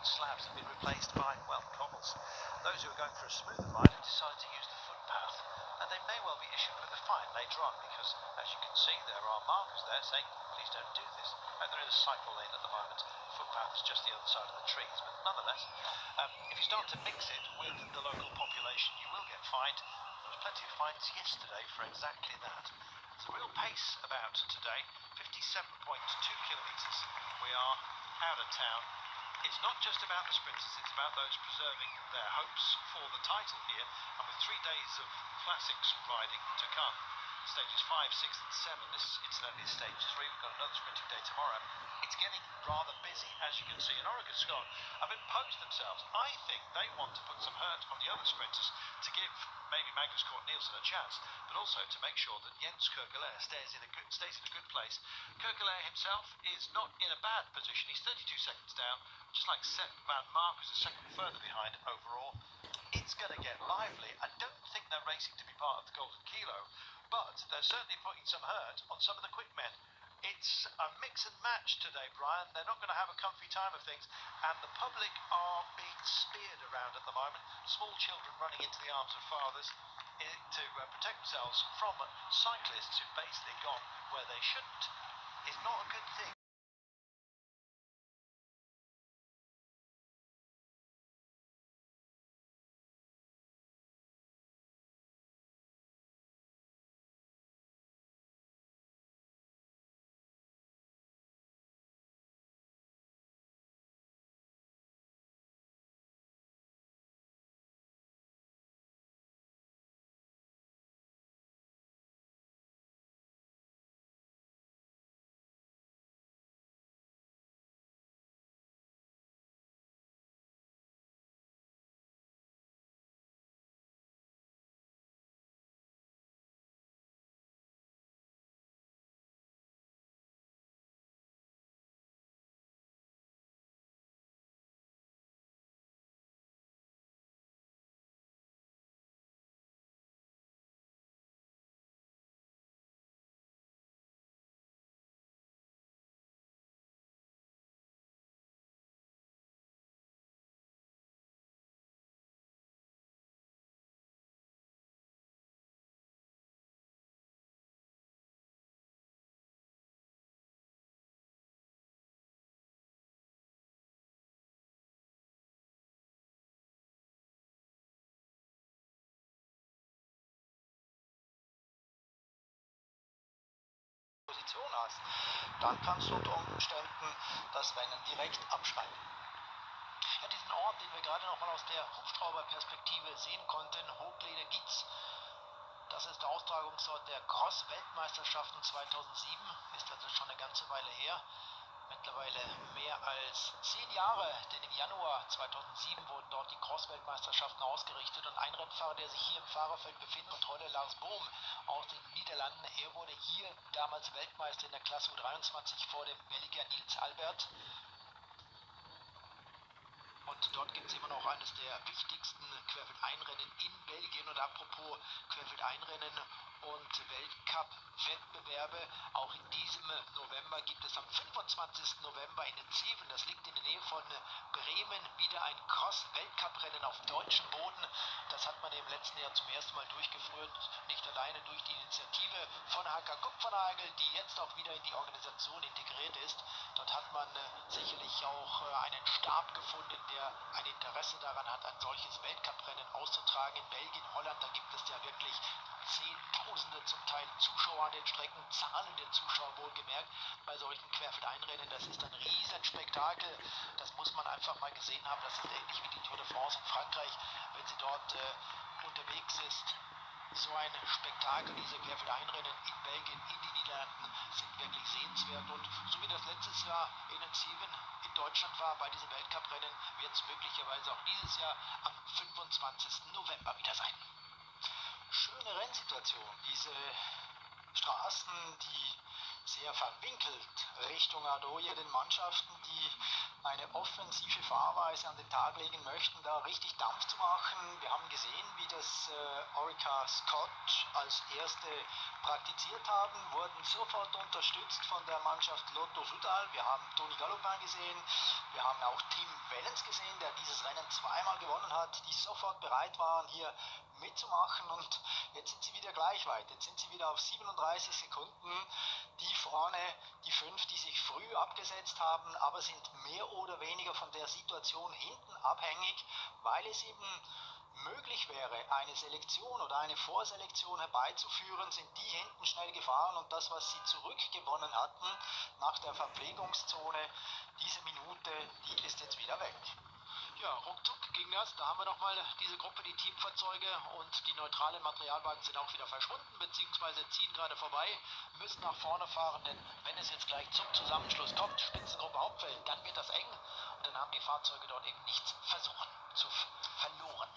slabs have been replaced by, well, cobbles. Those who are going for a smoother ride have decided to use the footpath, and they may well be issued with a fine later on because, as you can see, there are markers there saying, please don't do this. And they're in a cycle lane at the moment. The footpath is just the other side of the trees, but nonetheless, if you start to mix it with the local population, you will get fined. There was plenty of fines yesterday for exactly that. There's a real pace about today, 57.2 kilometres. We are out of town. It's not just about the sprinters, it's about those preserving their hopes for the title here, and with 3 days of classics riding to come, stages 5, 6 and 7, this incidentally is stage 3, we've got another sprinting day tomorrow. It's getting rather busy, as you can see, and Oregon Scott have imposed themselves. I think they want to put some hurt on the other sprinters to give maybe Magnus Cort Nielsen a chance, but also to make sure that Jens Kerkelaer stays in a good place. Kerkelaer himself is not in a bad position. He's 32 seconds down, just like Sepp van Mark, who's a second further behind overall. It's going to get lively. I don't think they're racing to be part of the Golden Kilo, but they're certainly putting some hurt on some of the quick men. It's a mix and match today, Brian. They're not going to have a comfy time of things, and the public are being speared around at the moment. Small children running into the arms of fathers to protect themselves from cyclists who've basically gone where they shouldn't. It's not a good thing. Position hast, dann kannst du unter Umständen das Rennen direkt abschreiben. Ja, diesen Ort, den wir gerade noch mal aus der Hubschrauberperspektive sehen konnten, Hooglede-Gietz, das ist der Austragungsort der Cross-Weltmeisterschaften 2007, ist also schon eine ganze Weile her. Mittlerweile mehr als 10 Jahre, denn im Januar 2007 wurden dort die Cross-Weltmeisterschaften ausgerichtet und ein Rennfahrer, der sich hier im Fahrerfeld befindet, und heute Lars Boom aus den Niederlanden, er wurde hier damals Weltmeister in der Klasse U23 vor dem Belgier Niels Albert. Und dort gibt es immer noch eines der wichtigsten Querfeldeinrennen in Belgien. Und apropos Querfeldeinrennen und Weltcup-Wettbewerbe, auch in diesem November gibt es am 25. November in Zeven, das liegt in der Nähe von Bremen, wieder ein Cross-Weltcup-Rennen auf deutschem Boden. Das hat man im letzten Jahr zum ersten Mal durchgeführt, nicht alleine durch die Initiative von HK Kupfernagel, die jetzt auch wieder in die Organisation integriert ist. Dort hat man sicherlich auch einen Stab gefunden, der ein Interesse daran hat, ein solches Weltcuprennen auszutragen. In Belgien, Holland, da gibt es ja wirklich Zehntausende zum Teil Zuschauer an den Strecken, zahlende Zuschauer wohlgemerkt bei solchen Querfeldeinrennen. Das ist ein Riesenspektakel, das muss man einfach mal gesehen haben. Das ist ähnlich wie die Tour de France in Frankreich, wenn sie dort unterwegs ist. So ein Spektakel, diese Querfeldeinrennen in Belgien, in die Niederlanden, sind wirklich sehenswert. Und so wie das letztes Jahr in Zeven in Deutschland war, bei diesem Weltcuprennen, wird es möglicherweise auch dieses Jahr am 25. November wieder sein. Schöne Rennsituation. Diese Straßen, die sehr verwinkelt Richtung Ardoye, den Mannschaften, die eine offensive Fahrweise an den Tag legen möchten, da richtig Dampf zu machen. Wir haben gesehen, wie das Orica Scott als erste praktiziert haben, wurden sofort unterstützt von der Mannschaft Lotto Soudal. Wir haben Tony Galopin gesehen, wir haben auch Tim Wellens gesehen, der dieses Rennen zweimal gewonnen hat, die sofort bereit waren, hier mitzumachen, und jetzt sind sie wieder gleich weit. Jetzt sind sie wieder auf 37 Sekunden. Die vorne, die 5, die sich früh abgesetzt haben, aber sind mehr oder weniger von der Situation hinten abhängig, weil es eben möglich wäre, eine Selektion oder eine Vorselektion herbeizuführen, sind die hinten schnell gefahren, und das, was sie zurückgewonnen hatten nach der Verpflegungszone, diese Minute, die ist jetzt wieder weg. Ja, ruckzuck ging das. Da haben wir nochmal diese Gruppe, die Teamfahrzeuge und die neutralen Materialwagen sind auch wieder verschwunden, beziehungsweise ziehen gerade vorbei, müssen nach vorne fahren, denn wenn es jetzt gleich zum Zusammenschluss kommt, Spitzengruppe Hauptfeld, dann wird das eng und dann haben die Fahrzeuge dort eben nichts verloren.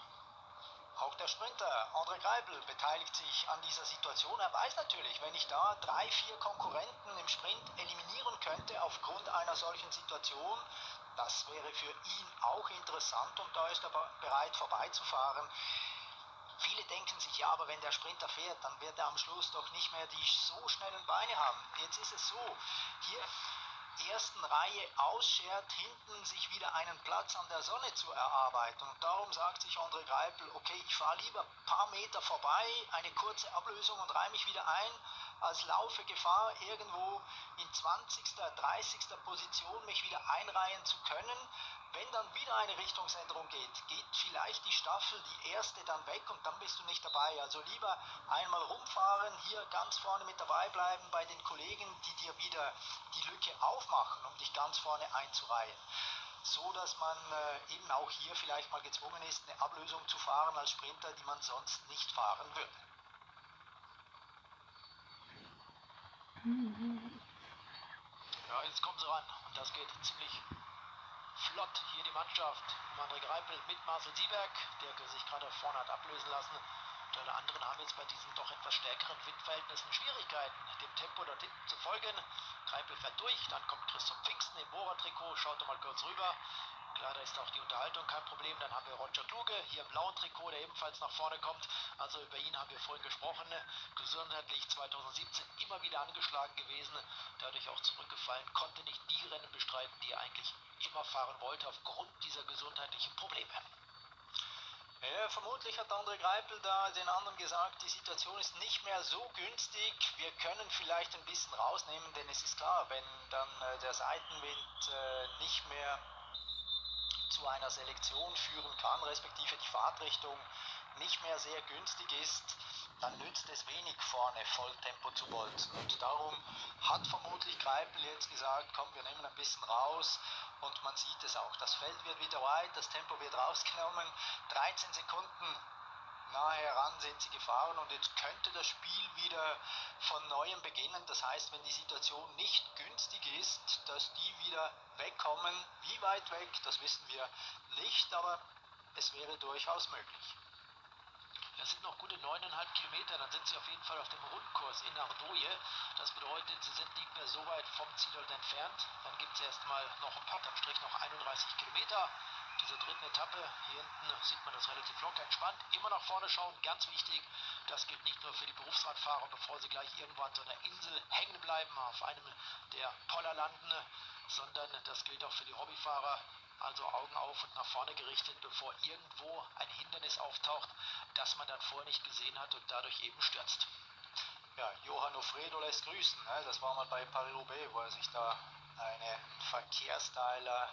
Auch der Sprinter André Greipel beteiligt sich an dieser Situation. Er weiß natürlich, wenn ich da 3, 4 Konkurrenten im Sprint eliminieren könnte aufgrund einer solchen Situation, das wäre für ihn auch interessant, und da ist er bereit vorbeizufahren. Viele denken sich, ja, aber wenn der Sprinter fährt, dann wird er am Schluss doch nicht mehr die so schnellen Beine haben. Jetzt ist es so, hier ersten Reihe ausschert, hinten sich wieder einen Platz an der Sonne zu erarbeiten. Und darum sagt sich André Greipel, okay, ich fahre lieber ein paar Meter vorbei, eine kurze Ablösung und reihe mich wieder ein, als laufe Gefahr, irgendwo in 20., 30. Position mich wieder einreihen zu können. Wenn dann wieder eine Richtungsänderung geht, geht vielleicht die Staffel, die erste, dann weg, und dann bist du nicht dabei. Also lieber einmal rumfahren, hier ganz vorne mit dabei bleiben bei den Kollegen, die dir wieder die Lücke aufmachen, um dich ganz vorne einzureihen. So dass man eben auch hier vielleicht mal gezwungen ist, eine Ablösung zu fahren als Sprinter, die man sonst nicht fahren würde. Ja, jetzt kommen sie ran und das geht ziemlich flott. Hier die Mannschaft um André Greipel mit Marcel Sieberg, der sich gerade vorne hat ablösen lassen. Und alle anderen haben jetzt bei diesen doch etwas stärkeren Windverhältnissen Schwierigkeiten, dem Tempo dort hinten zu folgen. Greipel fährt durch, dann kommt Christoph Pfingsten im Bohrer-Trikot, schaut doch mal kurz rüber. Klar, da ist auch die Unterhaltung kein Problem. Dann haben wir Roger Kluge hier im blauen Trikot, der ebenfalls nach vorne kommt. Also über ihn haben wir vorhin gesprochen. Gesundheitlich 2017 immer wieder angeschlagen gewesen, dadurch auch zurückgefallen, konnte nicht die Rennen bestreiten, die er eigentlich immer fahren wollte, aufgrund dieser gesundheitlichen Probleme. Ja, vermutlich hat André Greipel da den anderen gesagt, die Situation ist nicht mehr so günstig, wir können vielleicht ein bisschen rausnehmen, denn es ist klar, wenn dann der Seitenwind nicht mehr zu einer Selektion führen kann, respektive die Fahrtrichtung nicht mehr sehr günstig ist, dann nützt es wenig, vorne Volltempo zu bolzen. Und darum hat vermutlich Greipel jetzt gesagt, komm, wir nehmen ein bisschen raus, und man sieht es auch. Das Feld wird wieder weit, das Tempo wird rausgenommen, 13 Sekunden nahe heran sind sie gefahren, und jetzt könnte das Spiel wieder von neuem beginnen. Das heißt, wenn die Situation nicht günstig ist, dass die wieder wegkommen. Wie weit weg, das wissen wir nicht, aber es wäre durchaus möglich. Das sind noch gute 9,5 Kilometer, dann sind sie auf jeden Fall auf dem Rundkurs in Ardoye. Das bedeutet, sie sind nicht mehr so weit vom Zielort entfernt. Dann gibt es erstmal noch ein Putt am Strich, noch 31 Kilometer. Diese dritten Etappe, hier hinten sieht man das relativ locker entspannt. Immer nach vorne schauen, ganz wichtig. Das gilt nicht nur für die Berufsradfahrer, bevor sie gleich irgendwo an so einer Insel hängen bleiben, auf einem der Poller landen, sondern das gilt auch für die Hobbyfahrer. Also Augen auf und nach vorne gerichtet, bevor irgendwo ein Hindernis auftaucht, das man dann vorher nicht gesehen hat und dadurch eben stürzt. Ja, Johann Ofredo lässt grüßen. Ne? Das war mal bei Paris-Roubaix, wo er sich da einen Verkehrsteiler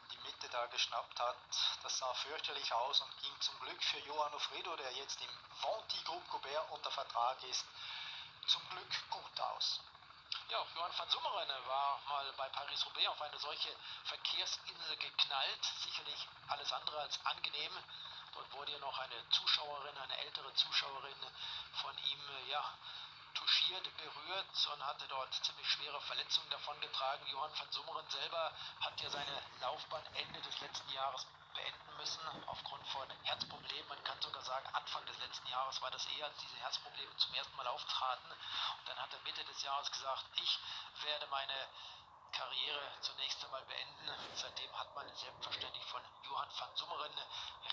in die Mitte da geschnappt hat. Das sah fürchterlich aus und ging zum Glück für Johann Ofredo, der jetzt im Vonti Groupe Gobert unter Vertrag ist, zum Glück gut aus. Ja, auch Johann van Summeren war mal bei Paris-Roubaix auf eine solche Verkehrsinsel geknallt. Sicherlich alles andere als angenehm. Dort wurde ja noch eine Zuschauerin, eine ältere Zuschauerin von ihm touchiert, berührt und hatte dort ziemlich schwere Verletzungen davongetragen. Johann van Summeren selber hat ja seine Laufbahn Ende des letzten Jahres beenden müssen aufgrund von Herzproblemen. Man kann sogar sagen, Anfang des letzten Jahres war das eher, als diese Herzprobleme zum ersten Mal auftraten. Und dann hat er Mitte des Jahres gesagt, ich werde meine Karriere zunächst einmal beenden. Seitdem hat man selbstverständlich von Johann van Summeren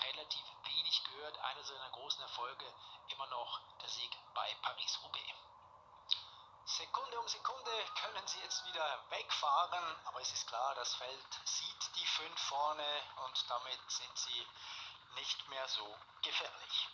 relativ wenig gehört. Einer seiner großen Erfolge immer noch der Sieg bei Paris-Roubaix. Sekunde um Sekunde können sie jetzt wieder wegfahren, aber es ist klar, das Feld sieht die 5 vorne und damit sind sie nicht mehr so gefährlich.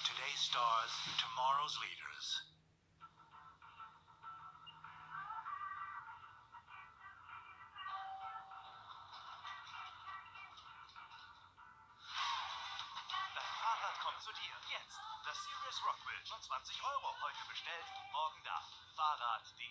Today's stars, tomorrow's leaders. Dein Fahrrad kommt zu dir. Jetzt. Das Series Rockwill. Schon 20 Euro. Heute bestellt, morgen da. Fahrrad.de.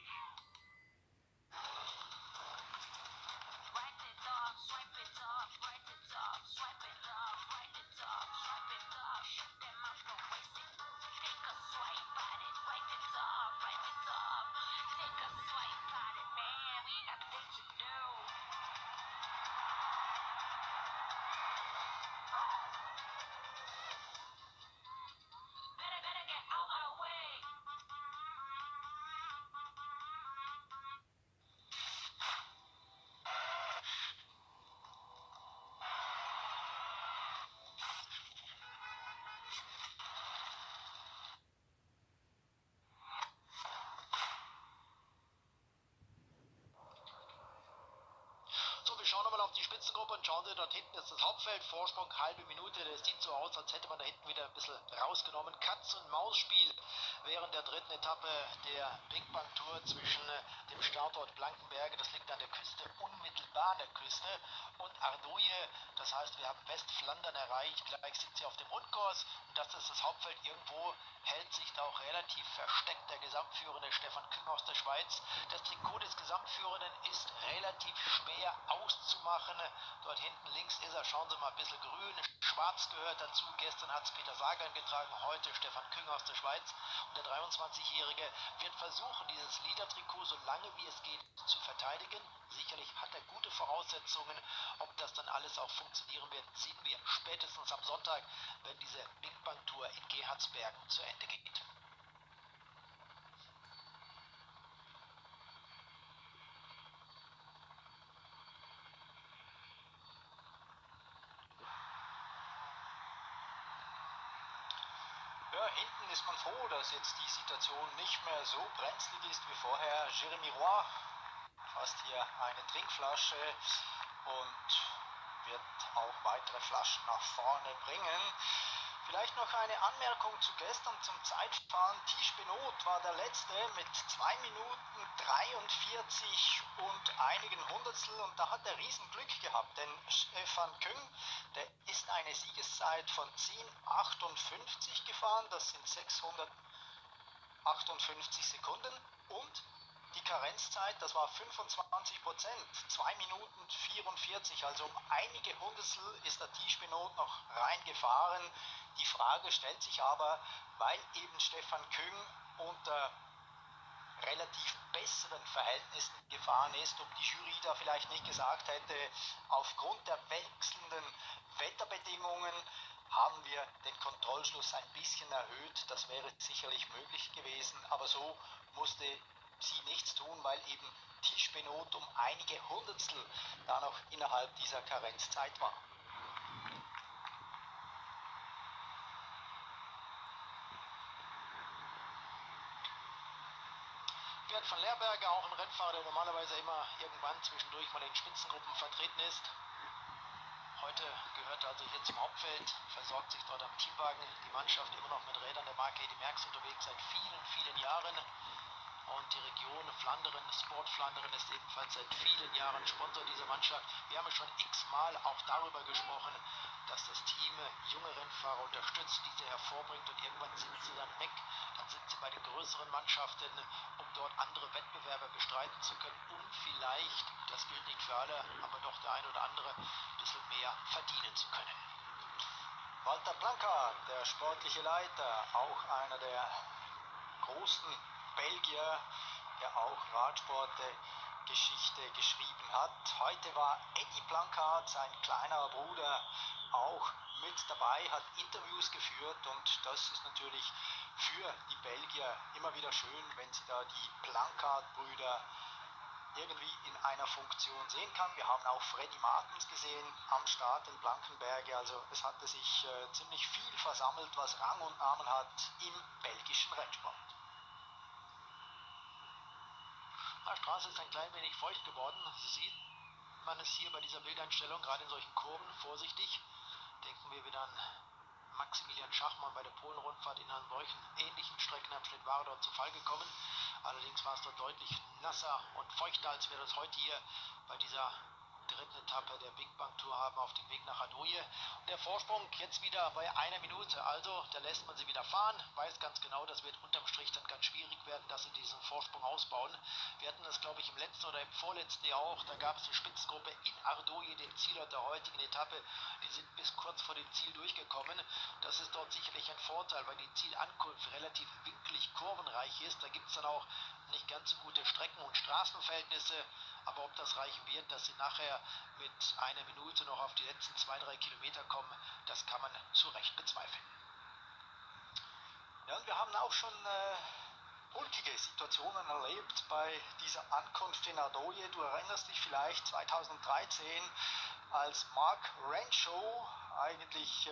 So, wir schauen nochmal auf die Spitzengruppe und schauen Sie, dort hinten ist das Hauptfeld, Vorsprung halbe Minute, das sieht so aus, als hätte man da hinten wieder ein bisschen rausgenommen. Katz-und-Maus-Spiel während der dritten Etappe der Binckbank-Tour zwischen dem Startort Blankenberge, das liegt an der Küste, unmittelbar an der Küste, und Ardouille, das heißt, wir haben Westflandern erreicht, gleich sind sie auf dem Rundkurs und das ist das Hauptfeld. Irgendwo hält sich da auch relativ versteckt der Gesamtführende Stefan Küng aus der Schweiz. Das Trikot des Gesamtführenden ist relativ schwer auszumachen. Dort hinten links ist er, schauen Sie mal, ein bisschen grün, schwarz gehört dazu. Gestern hat es Peter Sagan getragen, heute Stefan Küng aus der Schweiz. Und der 23-Jährige wird versuchen, dieses Leader-Trikot so lange wie es geht zu verteidigen. Sicherlich hat er gute Voraussetzungen. Ob das dann alles auch funktionieren wird, sehen wir spätestens am Sonntag, wenn diese Binckbank-Tour in Gerhardsbergen zu Ende geht. Ja, hinten ist man froh, dass jetzt die Situation nicht mehr so brenzlig ist wie vorher. Jérémy Roy fasst hier eine Trinkflasche und wird auch weitere Flaschen nach vorne bringen. Vielleicht noch eine Anmerkung zu gestern zum Zeitfahren. Tish Benoit war der Letzte mit 2 Minuten 43 und einigen Hundertstel und da hat er Riesenglück gehabt, denn Stefan Küng, der ist eine Siegeszeit von 10,58 gefahren, das sind 658 Sekunden und die Karenzzeit, das war 25%, 2 Minuten 44, also um einige Hundertstel ist der Tish Benoit noch reingefahren. Die Frage stellt sich aber, weil eben Stefan Küng unter relativ besseren Verhältnissen gefahren ist, ob die Jury da vielleicht nicht gesagt hätte, aufgrund der wechselnden Wetterbedingungen haben wir den Kontrollschluss ein bisschen erhöht. Das wäre sicherlich möglich gewesen, aber so musste sie nichts tun, weil eben Tischbenot um einige Hundertstel da noch innerhalb dieser Karenzzeit war. Gerd von Lehrberger, auch ein Rennfahrer, der normalerweise immer irgendwann zwischendurch mal in Spitzengruppen vertreten ist. Heute gehört er also hier zum Hauptfeld, versorgt sich dort am Teamwagen. Die Mannschaft immer noch mit Rädern der Marke Eddy Merckx unterwegs seit vielen, vielen Jahren. Und die Region Flandern, Sport Flandern, ist ebenfalls seit vielen Jahren Sponsor dieser Mannschaft. Wir haben schon x-mal auch darüber gesprochen, dass das Team junge Rennfahrer unterstützt, diese hervorbringt und irgendwann sind sie dann weg. Dann sind sie bei den größeren Mannschaften, um dort andere Wettbewerbe bestreiten zu können und vielleicht, das gilt nicht für alle, aber doch der ein oder andere, ein bisschen mehr verdienen zu können. Walter Plancard, der sportliche Leiter, auch einer der großen Belgier, der auch Radsportgeschichte geschrieben hat. Heute war Eddy Plancard, sein kleiner Bruder, auch mit dabei, hat Interviews geführt und das ist natürlich für die Belgier immer wieder schön, wenn sie da die Plancard-Brüder irgendwie in einer Funktion sehen kann. Wir haben auch Freddy Martens gesehen am Start in Blankenberge, also es hatte sich ziemlich viel versammelt, was Rang und Namen hat im belgischen Rennsport. Die Straße ist ein klein wenig feucht geworden, sieht man es hier bei dieser Bildeinstellung, gerade in solchen Kurven, vorsichtig. Denken wir wieder an Maximilian Schachmann bei der Polen-Rundfahrt. In einem solchen ähnlichen Streckenabschnitt war er dort zu Fall gekommen. Allerdings war es dort deutlich nasser und feuchter, als wir das heute hier bei dieser dritten Etappe der Binckbank Tour haben auf dem Weg nach Adoje. Der Vorsprung jetzt wieder bei 1 Minute, also da lässt man sie wieder fahren, weiß ganz genau, das wird unterm Strich dann ganz schwierig werden, dass sie diesen Vorsprung ausbauen. Wir hatten das, glaube ich, im letzten oder im vorletzten Jahr auch, da gab es eine Spitzengruppe in Adoje, dem Zielort der heutigen Etappe, die sind bis kurz vor dem Ziel durchgekommen. Das ist dort sicherlich ein Vorteil, weil die Zielankunft relativ winklig kurvenreich ist. Da gibt es dann auch nicht ganz so gute Strecken- und Straßenverhältnisse, aber ob das reichen wird, dass sie nachher mit 1 Minute noch auf die letzten 2-3 Kilometer kommen, das kann man zu Recht bezweifeln. Ja, und wir haben auch schon ulkige Situationen erlebt bei dieser Ankunft in Adoje. Du erinnerst dich vielleicht 2013, als Mark Renshaw eigentlich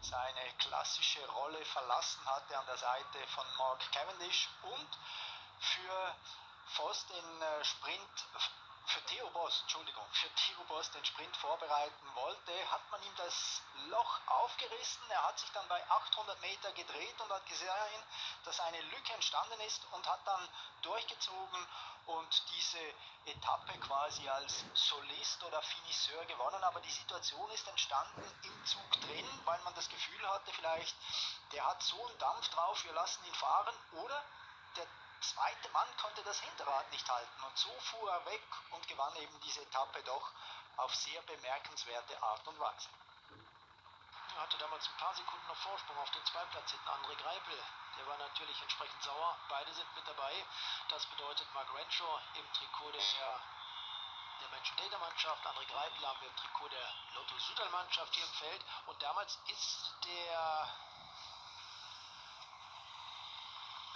seine klassische Rolle verlassen hatte an der Seite von Mark Cavendish und für Theo Boss den Sprint vorbereiten wollte, hat man ihm das Loch aufgerissen. Er hat sich dann bei 800 Meter gedreht und hat gesehen, dass eine Lücke entstanden ist und hat dann durchgezogen und diese Etappe quasi als Solist oder Finisseur gewonnen. Aber die Situation ist entstanden im Zug drin, weil man das Gefühl hatte, vielleicht der hat so einen Dampf drauf, wir lassen ihn fahren, oder der zweite Mann konnte das Hinterrad nicht halten und so fuhr er weg und gewann eben diese Etappe doch auf sehr bemerkenswerte Art und Weise. Er hatte damals ein paar Sekunden noch Vorsprung auf den Zweitplatzierten André Greipel. Der war natürlich entsprechend sauer. Beide sind mit dabei. Das bedeutet Mark Renshaw im Trikot der Menschen-Data-Mannschaft. André Greipel haben wir im Trikot der Lotto-Sudal-Mannschaft hier im Feld. Und damals ist der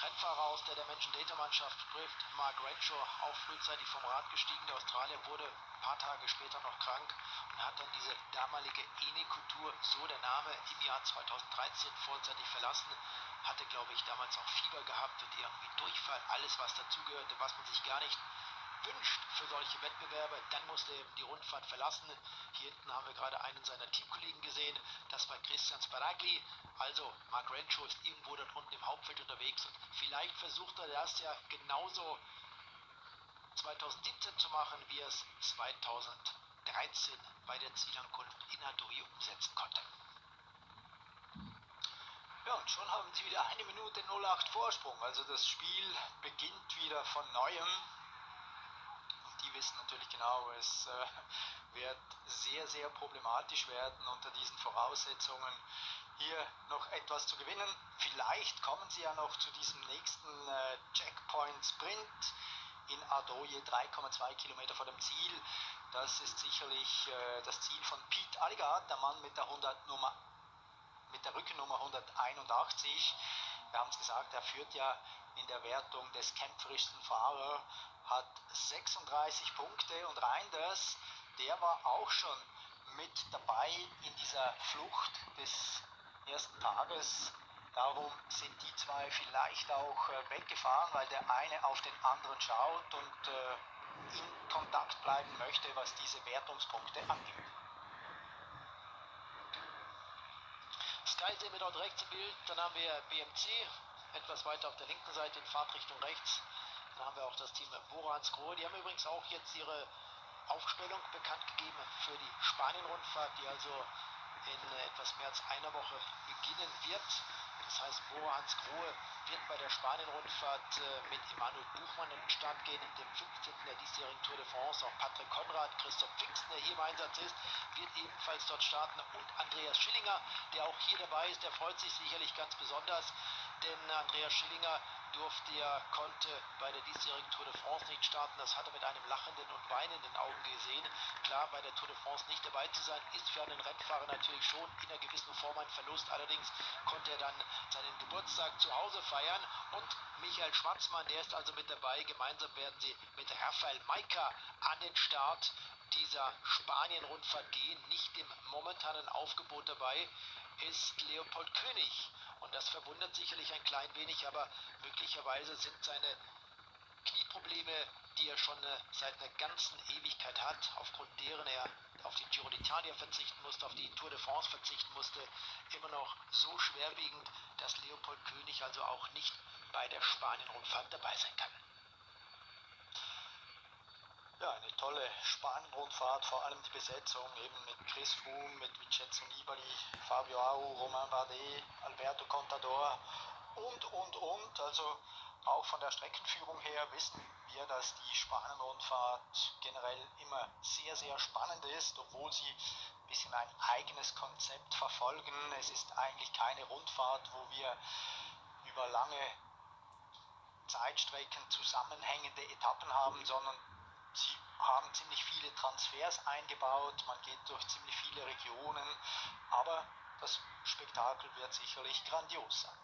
Rennfahrer aus der Menschen-Data-Mannschaft trifft, Mark Renshaw, auch frühzeitig vom Rad gestiegen. Der Australier wurde ein paar Tage später noch krank und hat dann diese damalige Eneco-Tour, so der Name, im Jahr 2013 vorzeitig verlassen. Hatte, glaube ich, damals auch Fieber gehabt und irgendwie Durchfall, alles was dazugehörte, was man sich gar nicht wünscht für solche Wettbewerbe. Dann musste er eben die Rundfahrt verlassen. Hier hinten haben wir gerade einen seiner Teamkollegen gesehen. Das war Christian Sparagli. Also Mark Renshaw ist irgendwo dort unten im Hauptfeld unterwegs und vielleicht versucht er das ja genauso 2017 zu machen, wie er es 2013 bei der Zielankunft in Adoje umsetzen konnte. Ja, und schon haben sie wieder 1 Minute 08 Vorsprung. Also das Spiel beginnt wieder von Neuem. Die wissen natürlich genau, es wird sehr, sehr problematisch werden unter diesen Voraussetzungen hier noch etwas zu gewinnen. Vielleicht kommen sie ja noch zu diesem nächsten Checkpoint-Sprint in Adoje, 3,2 Kilometer vor dem Ziel. Das ist sicherlich das Ziel von Pete Alligard, der Mann mit der 100 Nummer mit der Rückennummer 181. Wir haben es gesagt, er führt ja in der Wertung des kämpferischsten Fahrers, hat 36 Punkte und Reinders, der war auch schon mit dabei in dieser Flucht des ersten Tages. Darum sind die zwei vielleicht auch weggefahren, weil der eine auf den anderen schaut und in Kontakt bleiben möchte, was diese Wertungspunkte angeht. Sky sehen wir dort rechts im Bild, dann haben wir BMC, etwas weiter auf der linken Seite in Fahrtrichtung rechts. Dann haben wir auch das Team Bora-Hansgrohe. Die haben übrigens auch jetzt ihre Aufstellung bekannt gegeben für die Spanien-Rundfahrt, die also in etwas mehr als einer Woche beginnen wird. Das heißt, Bora-Hansgrohe wird bei der Spanien-Rundfahrt mit Emanuel Buchmann in den Start gehen, dem 15. der diesjährigen Tour de France. Auch Patrick Konrad, Christoph Pfingsten, der hier im Einsatz ist, wird ebenfalls dort starten. Und Andreas Schillinger, der auch hier dabei ist, der freut sich sicherlich ganz besonders, denn Andreas Schillinger konnte bei der diesjährigen Tour de France nicht starten. Das hat er mit einem lachenden und weinenden Augen gesehen. Klar, bei der Tour de France nicht dabei zu sein, ist für einen Rennfahrer natürlich schon in einer gewissen Form ein Verlust. Allerdings konnte er dann seinen Geburtstag zu Hause feiern. Und Michael Schwarzmann, der ist also mit dabei. Gemeinsam werden sie mit Rafael Maika an den Start dieser Spanien-Rundfahrt gehen. Nicht im momentanen Aufgebot dabei ist Leopold König. Und das verwundert sicherlich ein klein wenig, aber möglicherweise sind seine Knieprobleme, die er schon seit einer ganzen Ewigkeit hat, aufgrund deren er auf die Giro d'Italia verzichten musste, auf die Tour de France verzichten musste, immer noch so schwerwiegend, dass Leopold König also auch nicht bei der Spanien-Rundfahrt dabei sein kann. Ja, eine tolle Spanien-Rundfahrt, vor allem die Besetzung eben mit Chris Froome, mit Vincenzo Nibali, Fabio Aru, Romain Bardet, Alberto Contador und. Also auch von der Streckenführung her wissen wir, dass die Spanien-Rundfahrt generell immer sehr, sehr spannend ist, obwohl sie ein bisschen ein eigenes Konzept verfolgen. Es ist eigentlich keine Rundfahrt, wo wir über lange Zeitstrecken zusammenhängende Etappen haben, sondern sie haben ziemlich viele Transfers eingebaut, man geht durch ziemlich viele Regionen, aber das Spektakel wird sicherlich grandios sein.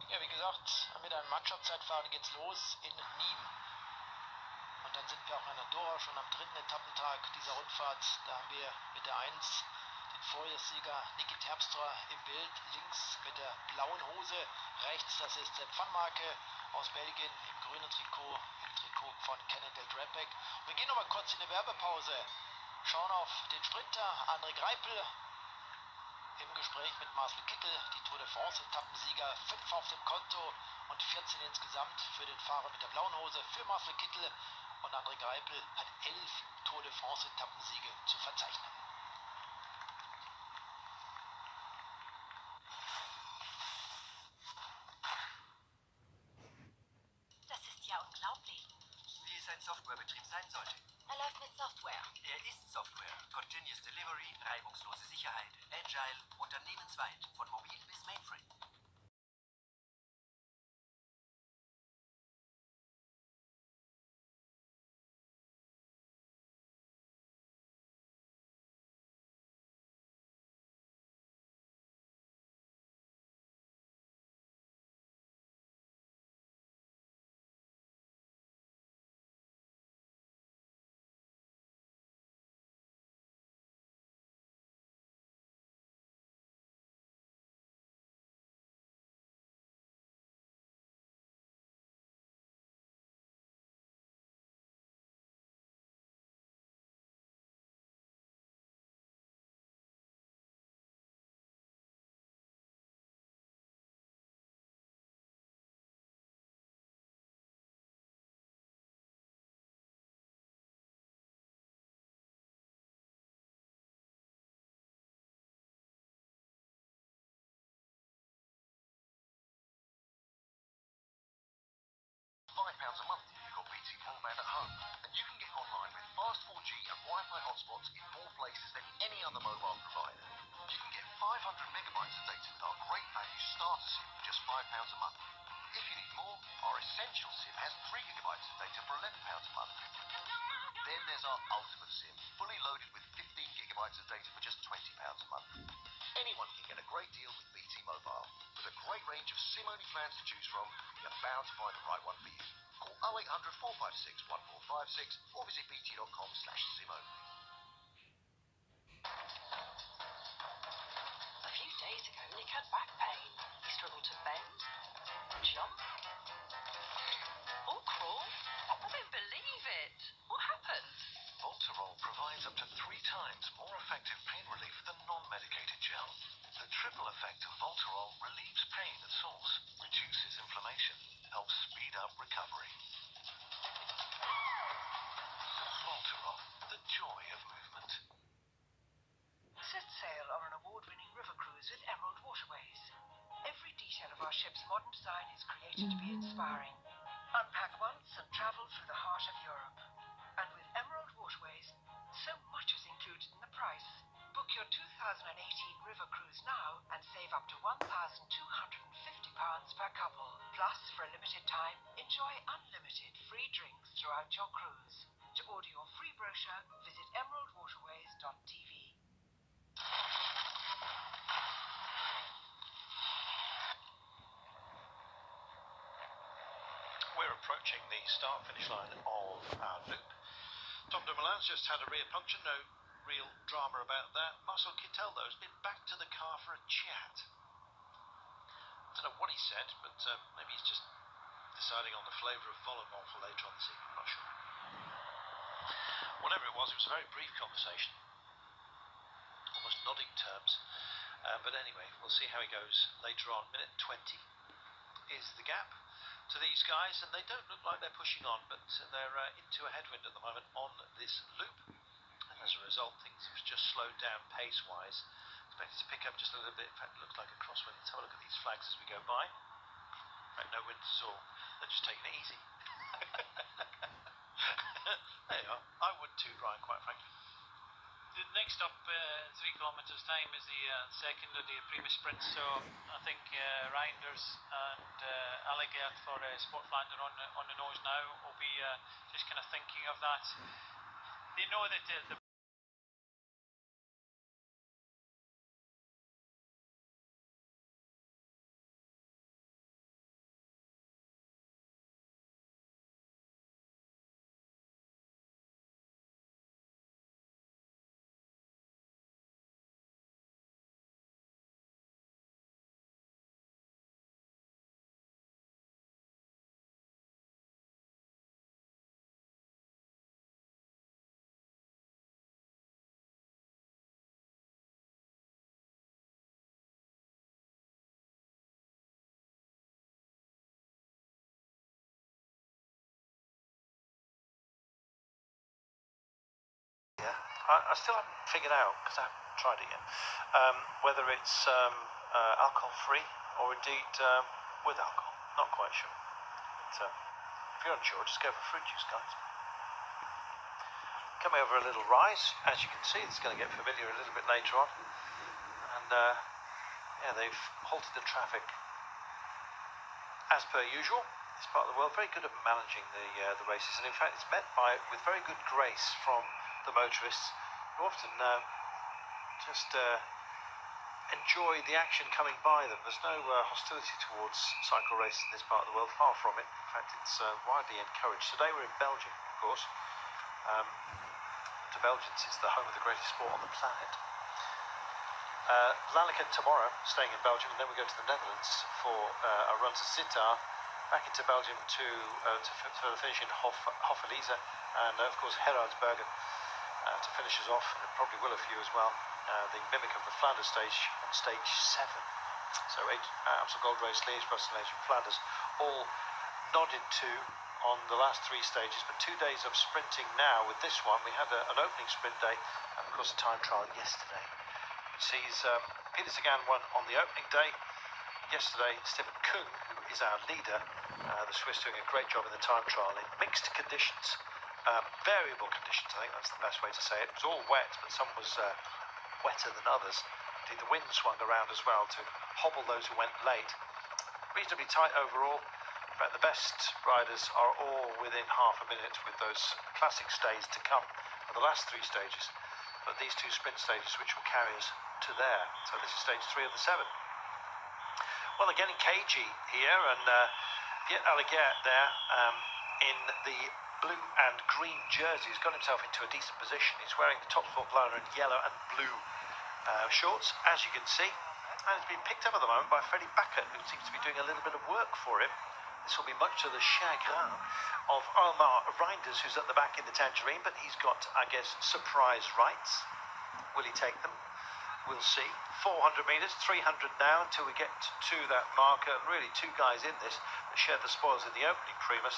Ja, wie gesagt, mit einem Mannschaftszeitfahren geht's los in Nîmes. Und dann sind wir auch in Andorra schon am dritten Etappentag dieser Rundfahrt. Da haben wir mit der 1 den Vorjahressieger Niki Terpstra im Bild, links mit der blauen Hose, rechts, das ist der Pfannmarke aus Belgien im grünen Trikot, im Trikot von Kenneth Del Drepeck. Wir gehen nochmal kurz in eine Werbepause, schauen auf den Sprinter André Greipel im Gespräch mit Marcel Kittel, die Tour de France Etappensieger, 5 auf dem Konto und 14 insgesamt für den Fahrer mit der blauen Hose, für Marcel Kittel, und André Greipel hat 11 Tour de France Etappensiege zu verzeichnen. Das ist ja unglaublich. Wie es ein Softwarebetrieb sein sollte. Er läuft mit Software. Er ist Software. Continuous Delivery, reibungslose Sicherheit, Agile, unternehmensweit, von mobil bis Mainframe. £5 a month if you've got BT broadband at home. And you can get online with fast 4G and Wi-Fi hotspots in more places than any other mobile provider. You can get 500 megabytes of data with our great value starter SIM for just £5 a month. If you need more, our Essential SIM has 3 gigabytes of data for £11 a month. Then there's our Ultimate SIM, fully loaded with 15 gigabytes megabytes of data for just £20 a month. Anyone can get a great deal with BT Mobile. With a great range of SIM-only plans to choose from, you're bound to find the right one for you. Call 0800 456 1456 or visit bt.com/SIM-only. A few days ago, Nick had back pain. He struggled to bend, jump, or crawl. I don't believe it. What happened? Voltarol provides up to 3 times more effective pain relief than non-medicated gel. The triple effect of Voltarol relieves pain at source, reduces inflammation, helps speed up recovery. Voltarol, the joy of movement. Set sail on an award-winning river cruise with Emerald Waterways. Every detail of our ship's modern design is created to be inspiring. Unpack once and travel through the heart of Europe. And with Emerald Waterways, so much is included in the price. Book your 2018 river cruise now and save up to £1,250 per couple. Plus, for a limited time, enjoy unlimited free drinks throughout your cruise. To order your free brochure, visit emeraldwaterways.tv. We're approaching the start-finish line of our loop. Tom Dumoulin's just had a rear puncture, no real drama about that. Marcel Kittel, though, has been back to the car for a chat. I don't know what he said, but maybe he's just deciding on the flavour of Volleyball for later on this evening, I'm not sure. Whatever it was a very brief conversation, almost nodding terms. But anyway, we'll see how he goes later on. Minute 20 is the gap to these guys, and they don't look like they're pushing on, but they're into a headwind at the moment on this loop, and as a result things have just slowed down pace-wise. Expected to pick up just a little bit. In fact, it looks like a crosswind. Let's have a look at these flags as we go by. In fact, no wind at all. They're just taking it easy. There you are. I would too, Brian, quite frankly. The next up, 3 kilometres time, is the second of the Prima sprint. So I think Reinders and Allegert for Sportflander on the nose now will be just kind of thinking of that. They know that the I still haven't figured out, because I haven't tried it yet, whether it's alcohol-free or indeed with alcohol. Not quite sure. But if you're unsure, just go for fruit juice, guys. Coming over a little rise, as you can see, it's going to get familiar a little bit later on. And yeah, they've halted the traffic as per usual. This part of the world, very good at managing the races, and in fact it's met with very good grace from the motorists, who often just enjoy the action coming by them. There's no hostility towards cycle races in this part of the world, far from it. In fact, it's widely encouraged. Today we're in Belgium, of course. To Belgians, it's the home of the greatest sport on the planet. Laliken tomorrow, staying in Belgium, and then we go to the Netherlands for a run to Zittau, back into Belgium to finish in Hoffelise, and of course Gerardsbergen to finish us off, and it probably will a few as well. The mimic of the Flanders stage on stage 7. So Amstel Gold Race, Liège, Brussels, and Flanders, all nodded to on the last 3 stages, but 2 days of sprinting now. With this one, we had an opening sprint day, and of course a time trial yesterday. It sees Peter Sagan won on the opening day. Yesterday, Stefan Kung, who is our leader, the Swiss, doing a great job in the time trial in mixed conditions, variable conditions, I think that's the best way to say it. It was all wet, but some was wetter than others. Indeed, the wind swung around as well to hobble those who went late. Reasonably tight overall. In fact, the best riders are all within half a minute, with those classic stays to come for the last 3 stages. but these two sprint stages which will carry us to there. So this is stage 3 of the 7. Well, they're getting cagey here, and Piet Alligaert there in the blue and green jersey has got himself into a decent position. He's wearing the top sport liner in yellow and blue shorts, as you can see, and he's been picked up at the moment by Freddie Backert, who seems to be doing a little bit of work for him. This will be much to the chagrin of Omar Reinders, who's at the back in the Tangerine, but he's got, I guess, surprise rights. Will he take them? We'll see. 400 metres, 300 now until we get to that marker. Really, two guys in this that shared the spoils in the opening Primus.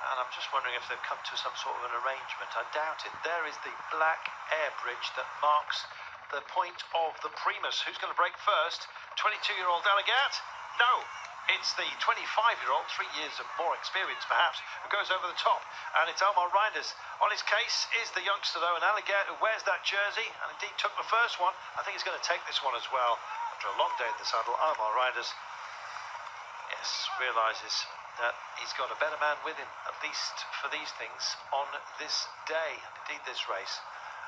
And I'm just wondering if they've come to some sort of an arrangement. I doubt it. There is the black air bridge that marks the point of the Primus. Who's going to break first? 22-year-old Alligaert? No. It's the 25-year-old, 3 years of more experience perhaps, who goes over the top. And it's Omar Reinders. On his case is the youngster, though, and Alligaert, who wears that jersey, and indeed took the first one. I think he's going to take this one as well. After a long day in the saddle, Omar Reinders, yes, realises that he's got a better man with him, at least for these things, on this day, and indeed this race.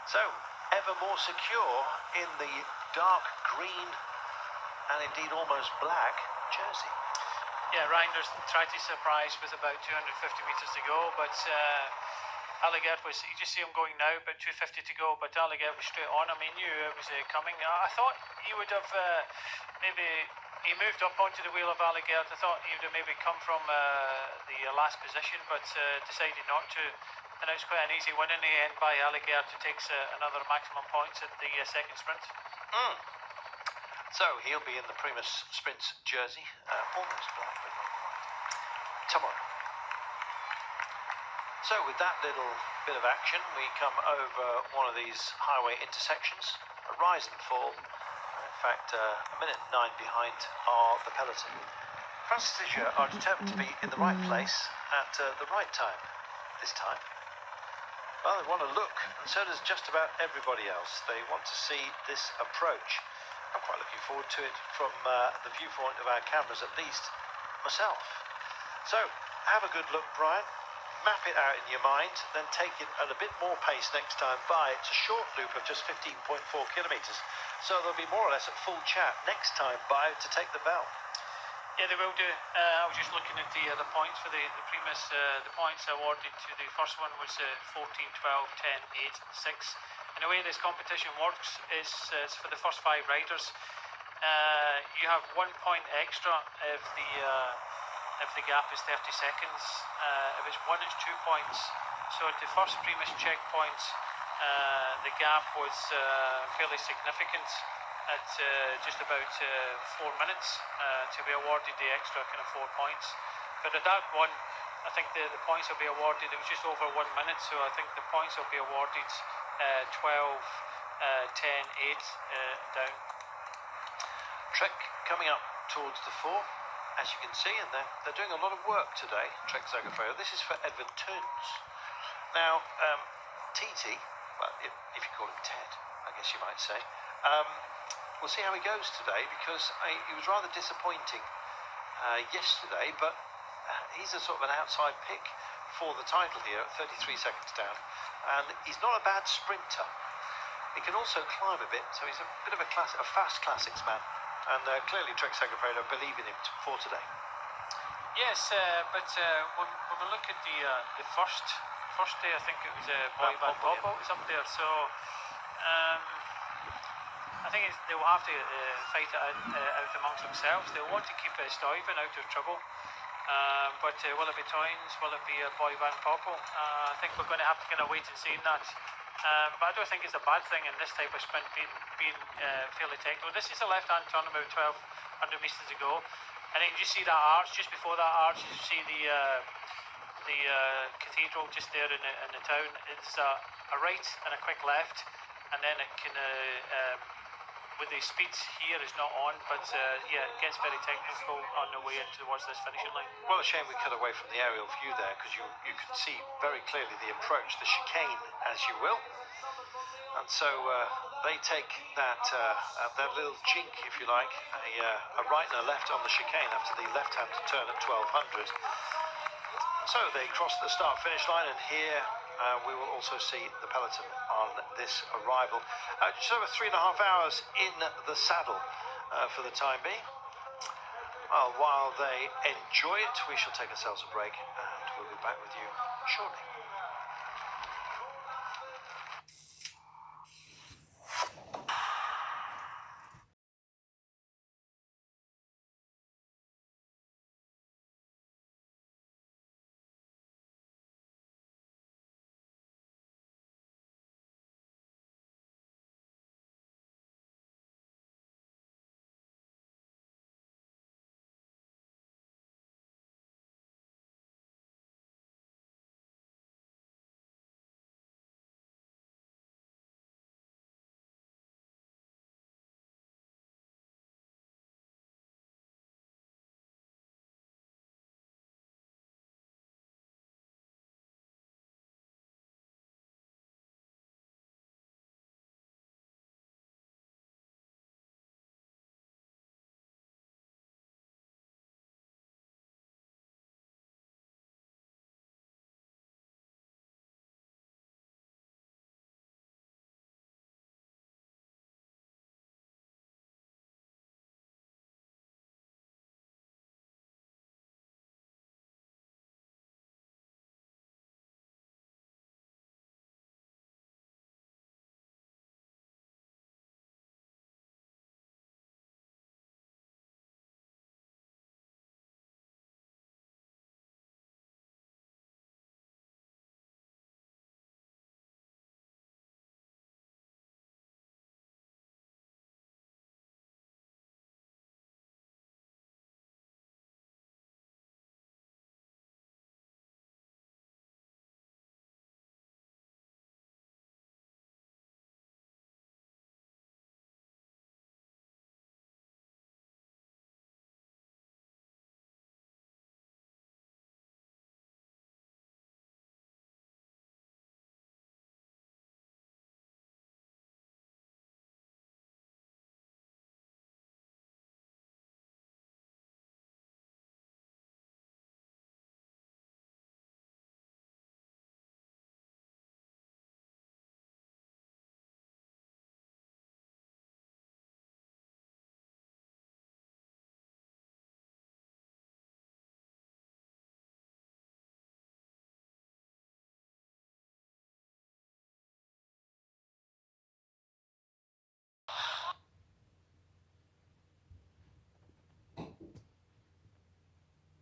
So, ever more secure in the dark green and indeed almost black jersey. Yeah, Reinders tried to surprise with about 250 metres to go, but Alligaert was, you just see him going now, about 250 to go, but Alligaert was straight on him. He knew it was coming. I thought he would have maybe, he moved up onto the wheel of Alligaert. I thought he would have maybe come from the last position, but decided not to. And it was quite an easy win in the end by Alligaert, who takes another maximum points at the second sprint. So he'll be in the Primus Sprints jersey, almost black, but not quite, tomorrow. So with that little bit of action, we come over one of these highway intersections, a rise and fall. In fact, a minute 9 behind are the peloton. Francis Ligier are determined to be in the right place at the right time, this time. Well, they want to look, and so does just about everybody else. They want to see this approach. I'm quite looking forward to it from the viewpoint of our cameras, at least myself. So, have a good look, Brian. Map it out in your mind, then take it at a bit more pace next time by. It's a short loop of just 15.4 kilometres, so they'll be more or less at full chat next time by to take the bell. Yeah, they will do. I was just looking at the points for the Primus. The points awarded to the first one was 14, 12, 10, 8, 6. And the way this competition works is for the first 5 riders. You have 1 point extra if the gap is 30 seconds. If it's 1, it's 2 points. So at the first Primus checkpoint, the gap was fairly significant at just about 4 minutes to be awarded the extra kind of 4 points. But at that one, I think the points will be awarded, it was just over 1 minute, so I think the points will be awarded 12, 10, 8 down. Trek coming up towards the 4, as you can see, and they're doing a lot of work today, Trek Segafredo. This is for Edward Toons. Now, TT, well, if you call him Ted, I guess you might say, we'll see how he goes today, because he was rather disappointing yesterday, but he's a sort of an outside pick for the title here at 33 seconds down, and he's not a bad sprinter. He can also climb a bit, so he's a bit of a fast classics man, and clearly Trek Segafredo believe in him for today. Yes, but when we look at the first day, I think it was Boy Van Poppel was up there, so I think they will have to fight it out amongst themselves. They'll want to keep Stuyven out of trouble. But will it be Toynes? Will it be Boy Van Poppel? I think we're going to have to kind of wait and see in that. But I don't think it's a bad thing in this type of sprint being fairly technical. This is a left-hand turn about 1,200 metres to go. And then you see that arch, just before that arch, you see the cathedral just there in the town. It's a right and a quick left, and then it can, with the speeds here is not on, but yeah, it gets very technical on the way in towards this finishing line. Well, a shame we cut away from the aerial view there, because you could see very clearly the approach, the chicane, as you will. And so they take that little jink, if you like, a right and a left on the chicane after the left-hand turn at 1,200. So they cross the start-finish line, and here we will also see the peloton on this arrival. Just over 3.5 hours in the saddle for the time being. Well, while they enjoy it, we shall take ourselves a break, and we'll be back with you shortly.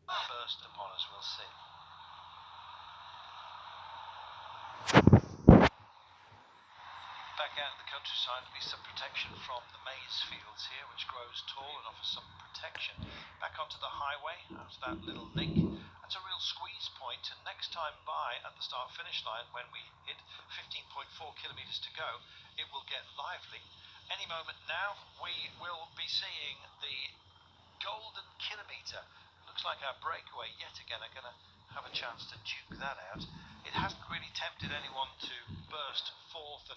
Burst upon us, we'll see. Back out in the countryside, there'll be some protection from the maize fields here, which grows tall and offers some protection. Back onto the highway after that little link. That's a real squeeze point, and next time by at the start-finish line, when we hit 15.4 kilometres to go, it will get lively. Any moment now, we will be seeing the golden kilometre. Looks like our breakaway yet again are going to have a chance to duke that out. It hasn't really tempted anyone to burst forth and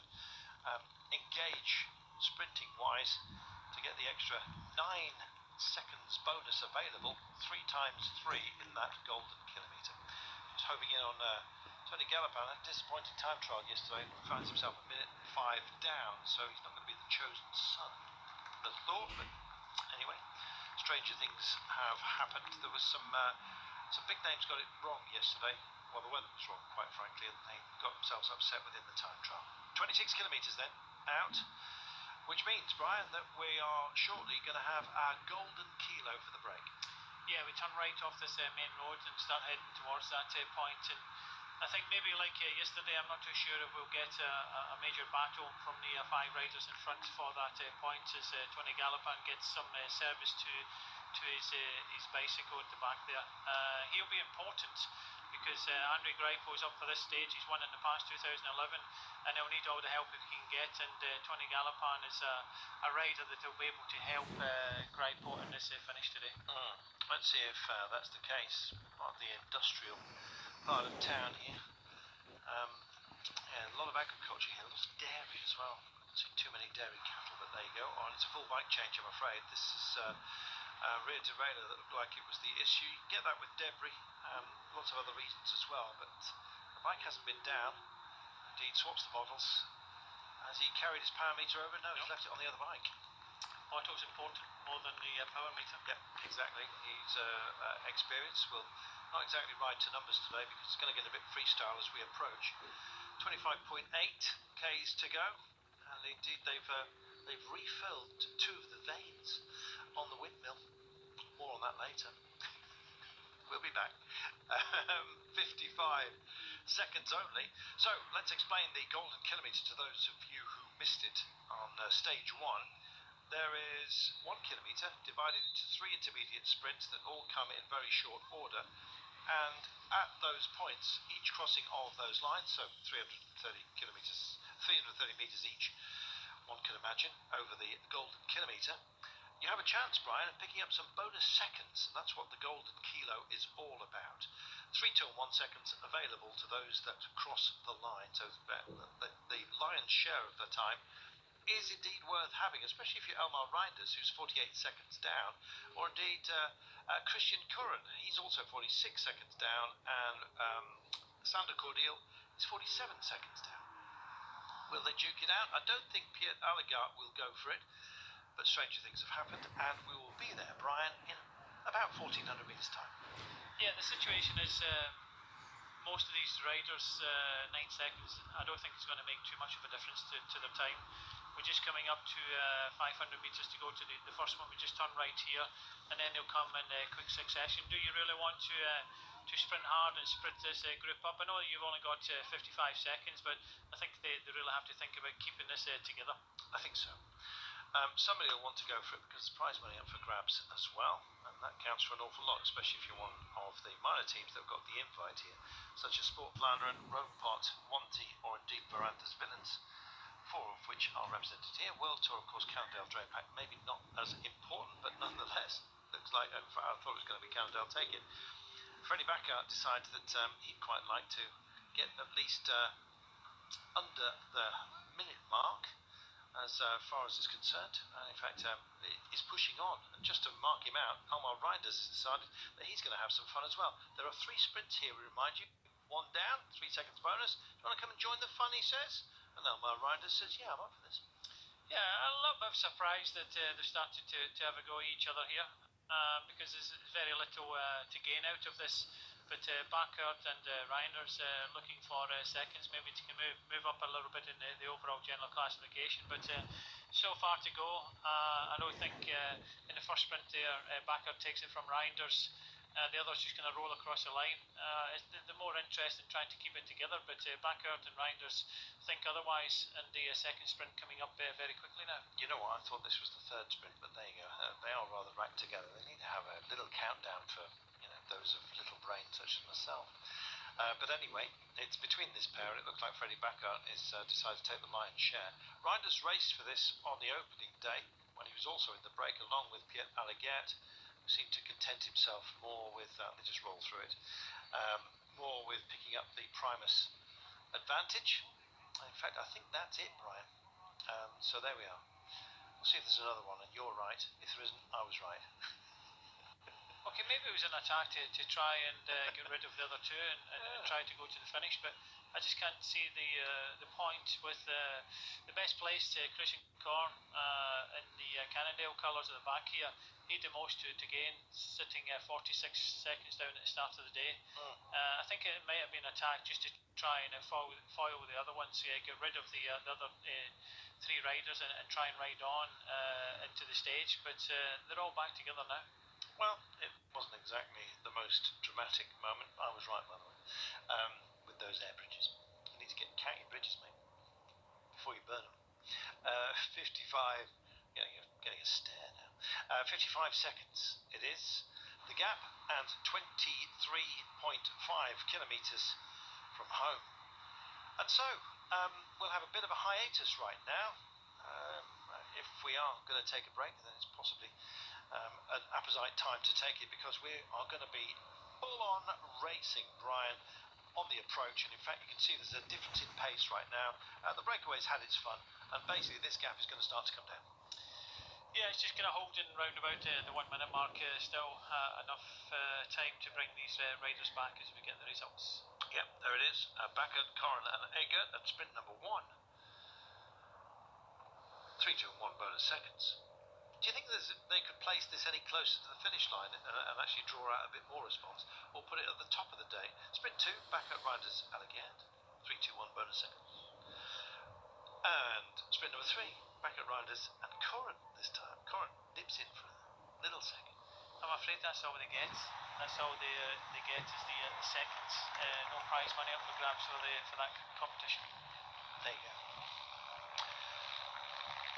engage sprinting wise to get the extra 9 seconds bonus available, 3 times 3 in that golden kilometre. Just homing in on Tony Gallopin, a disappointing time trial yesterday, finds himself a minute 5 down, so he's not going to be the chosen son as thought, but anyway, stranger things have happened. There was some big names got it wrong yesterday. Well, the weather was wrong, quite frankly, and they got themselves upset within the time trial. 26 kilometres then, out, which means, Brian, that we are shortly going to have our golden kilo for the break. Yeah, we turn right off this main road and start heading towards that point, and I think maybe like yesterday, I'm not too sure if we'll get a major battle from the 5 riders in front for that point, as Tony Gallopin gets some service to his bicycle at the back there. He'll be important because Andre Greipel is up for this stage. He's won in the past 2011, and he'll need all the help he can get, and Tony Gallopin is a rider that will be able to help Greipel in this finish today. Let's see if that's the case. Part of the industrial part of town here. Yeah, a lot of agriculture here, lots of dairy as well. Don't see too many dairy cattle, but there you go. Oh, and it's a full bike change, I'm afraid. This is a rear derailleur that looked like it was the issue. You can get that with debris, lots of other reasons as well, but the bike hasn't been down. indeed swaps the bottles. Has he carried his power meter over? No, he's left it on the other bike. Auto's important more than the power meter. Yep, exactly. He's experienced. Will not exactly ride to numbers today because it's going to get a bit freestyle as we approach. 25.8 k's to go, and indeed they've refilled two of the vanes on the windmill. More on that later. We'll be back. 55 seconds only. So let's explain the golden kilometre to those of you who missed it on stage 1. There is 1 kilometre divided into 3 intermediate sprints that all come in very short order, and at those points, each crossing of those lines, so 330 metres each, one can imagine, over the golden kilometre, you have a chance, Brian, of picking up some bonus seconds, and that's what the golden kilo is all about. 3 till 1 seconds available to those that cross the line, so the lion's share of the time is indeed worth having, especially if you're Elmar Reinders, who's 48 seconds down, or indeed Christian Curran, he's also 46 seconds down, and Sander Cordial is 47 seconds down. Will they duke it out? I don't think Pierre Allegart will go for it, but stranger things have happened, and we will be there, Brian, in about 1400 metres time. Yeah, the situation is most of these riders, 9 seconds, I don't think it's going to make too much of a difference to their time. We're just coming up to 500 metres to go to the first one. We just turn right here, and then they'll come in quick succession. Do you really want to sprint hard and split this group up? I know you've only got 55 seconds, but I think they really have to think about keeping this together. I think so. Somebody will want to go for it because there's prize money up for grabs as well, and that counts for an awful lot, especially if you're one of the minor teams that have got the invite here, such as Sport Vlaanderen, Roodpot, Wanty, or indeed Verandas Villains, 4 of which are represented here. World Tour, of course, Cannondale Drapac, maybe not as important, but nonetheless, looks like I thought it was going to be Cannondale Take It. Freddie Baccarat decided that he'd quite like to get at least under the minute mark, as far as is concerned, and in fact is pushing on. And just to mark him out, Elmar Reinders has decided that he's going to have some fun as well. There are 3 sprints here, we remind you. 1 down, 3 seconds bonus. Do you want to come and join the fun, he says? And Elmar Reinders says, yeah, I'm up for this. Yeah, a little bit of surprise that they're starting to have a go at each other here, because there's very little to gain out of this. But Baccarat and Reinders looking for seconds, maybe to move up a little bit in the overall general classification. But so far to go. I don't think in the first sprint there, Baccarat takes it from Reinders. The other's just going to roll across the line. They're more interested in trying to keep it together, but Baccarat and Reinders think otherwise, and the second sprint coming up very quickly now. You know what, I thought this was the 3rd sprint, but there you go. They are rather racked together. They need to have a little countdown for those of little brains such as myself. But anyway, it's between this pair, and it looks like Freddie Baccarat is decided to take the lion's share. Reinders raced for this on the opening day, when he was also in the break, along with Pierre Allegert, who seemed to content himself more with, let me just roll through it, more with picking up the Primus advantage. In fact, I think that's it, Brian. So there we are. We'll see if there's another one, and you're right. If there isn't, I was right. Okay, maybe it was an attack to try and get rid of the other 2 and try to go to the finish, but I just can't see the point with the best placed Christian Korn in the Cannondale colours at the back here. Need the most to gain, sitting 46 seconds down at the start of the day. I think it might have been an attack just to try and foil the other ones, get rid of the other 3 riders and try and ride on into the stage, but they're all back together now. Well, it wasn't exactly the most dramatic moment. I was right, by the way, with those air bridges. You need to count your bridges, mate, before you burn them. 55, yeah, you're getting a stare now. 55 seconds it is, the gap, and 23.5 kilometres from home. And so, we'll have a bit of a hiatus right now. If we are going to take a break, then it's possibly an apposite time to take it, because we are going to be full-on racing, Brian, on the approach. And in fact, you can see there's a difference in pace right now. The breakaway's had its fun, and basically this gap is going to start to come down. Yeah, it's just going to hold in round about the 1 minute mark. Still enough time to bring these riders back as we get the results. Yep, there it is. Backert, Corrin and Eggert at sprint number 1. 3, 2 and 1 bonus seconds. Do you think they could place this any closer to the finish line and actually draw out a bit more response, or put it at the top of the day? Sprint 2, Backert, Reinders, Allegert. 3, 2, 1 bonus seconds. And sprint number 3, Backert, Reinders and Corrin this time. Corrin nips in for a little second. I'm afraid that's all they get. That's all they get is the seconds. No prize money up for grabs for that competition. There you go.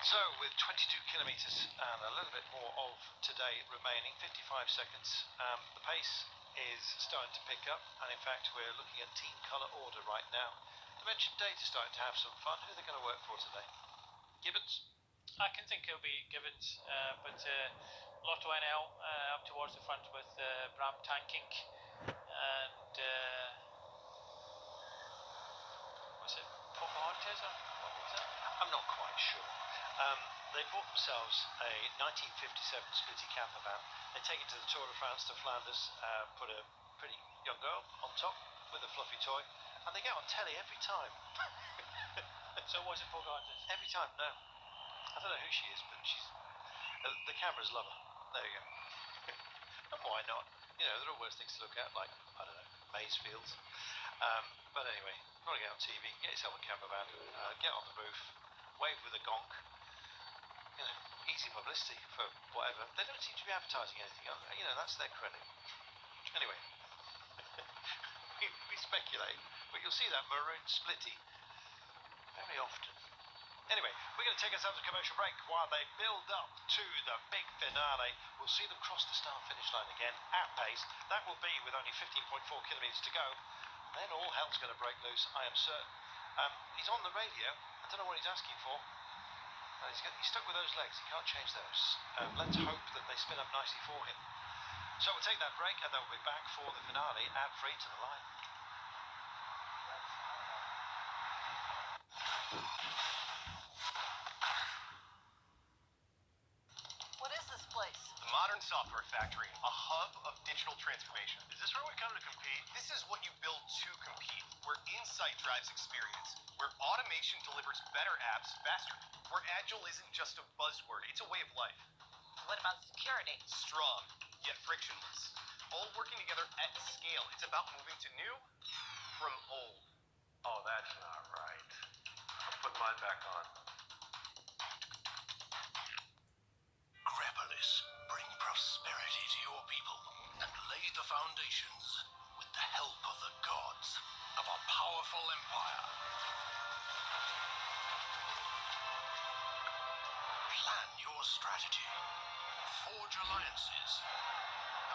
So, with 22 kilometres and a little bit more of today remaining, 55 seconds, the pace is starting to pick up, and in fact we're looking at team colour order right now. Dimension Data starting to have some fun. Who are they going to work for today? Gibbons? I can think it'll be Gibbons, but Lotto NL up towards the front with Bram Tankink and was it Pocahontas or what was it? I'm not quite sure. They bought themselves a 1957 Splitty camper van. They take it to the Tour de France to Flanders, put a pretty young girl on top with a fluffy toy, and they get on telly every time. So was it Pocahontas? Every time, no. I don't know who she is, but she's... the cameras love her. There you go. And why not? You know, there are always things to look at, like, I don't know, maize fields. But anyway, got to get on TV, get yourself a camper van, get on the roof, wave with a gonk. You know, easy publicity for whatever. They don't seem to be advertising anything. You know, that's their credit. Anyway, we speculate, but you'll see that maroon splitty very often. Anyway, we're going to take ourselves a commercial break while they build up to the big finale. We'll see them cross the start-finish line again at pace. That will be with only 15.4 kilometres to go. Then all hell's going to break loose, I am certain. He's on the radio. I don't know what he's asking for. He's stuck with those legs. He can't change those. Let's hope that they spin up nicely for him. So we'll take that break and then we'll be back for the finale at Free to the Line. What is this place? The Modern Software Factory, a hub of digital transformation. Is this where we come to compete? This is what you build to compete, where insight drives experience, where automation delivers better apps faster, where agile isn't just a buzzword, it's a way of life. What about security? Strong, yet frictionless. All working together at scale. It's about moving to new from old. Oh, that's not right. I'll put mine back on. Grapolis, bring prosperity to your people and lay the foundations with the help of the gods of a powerful empire. Plan your strategy, forge alliances,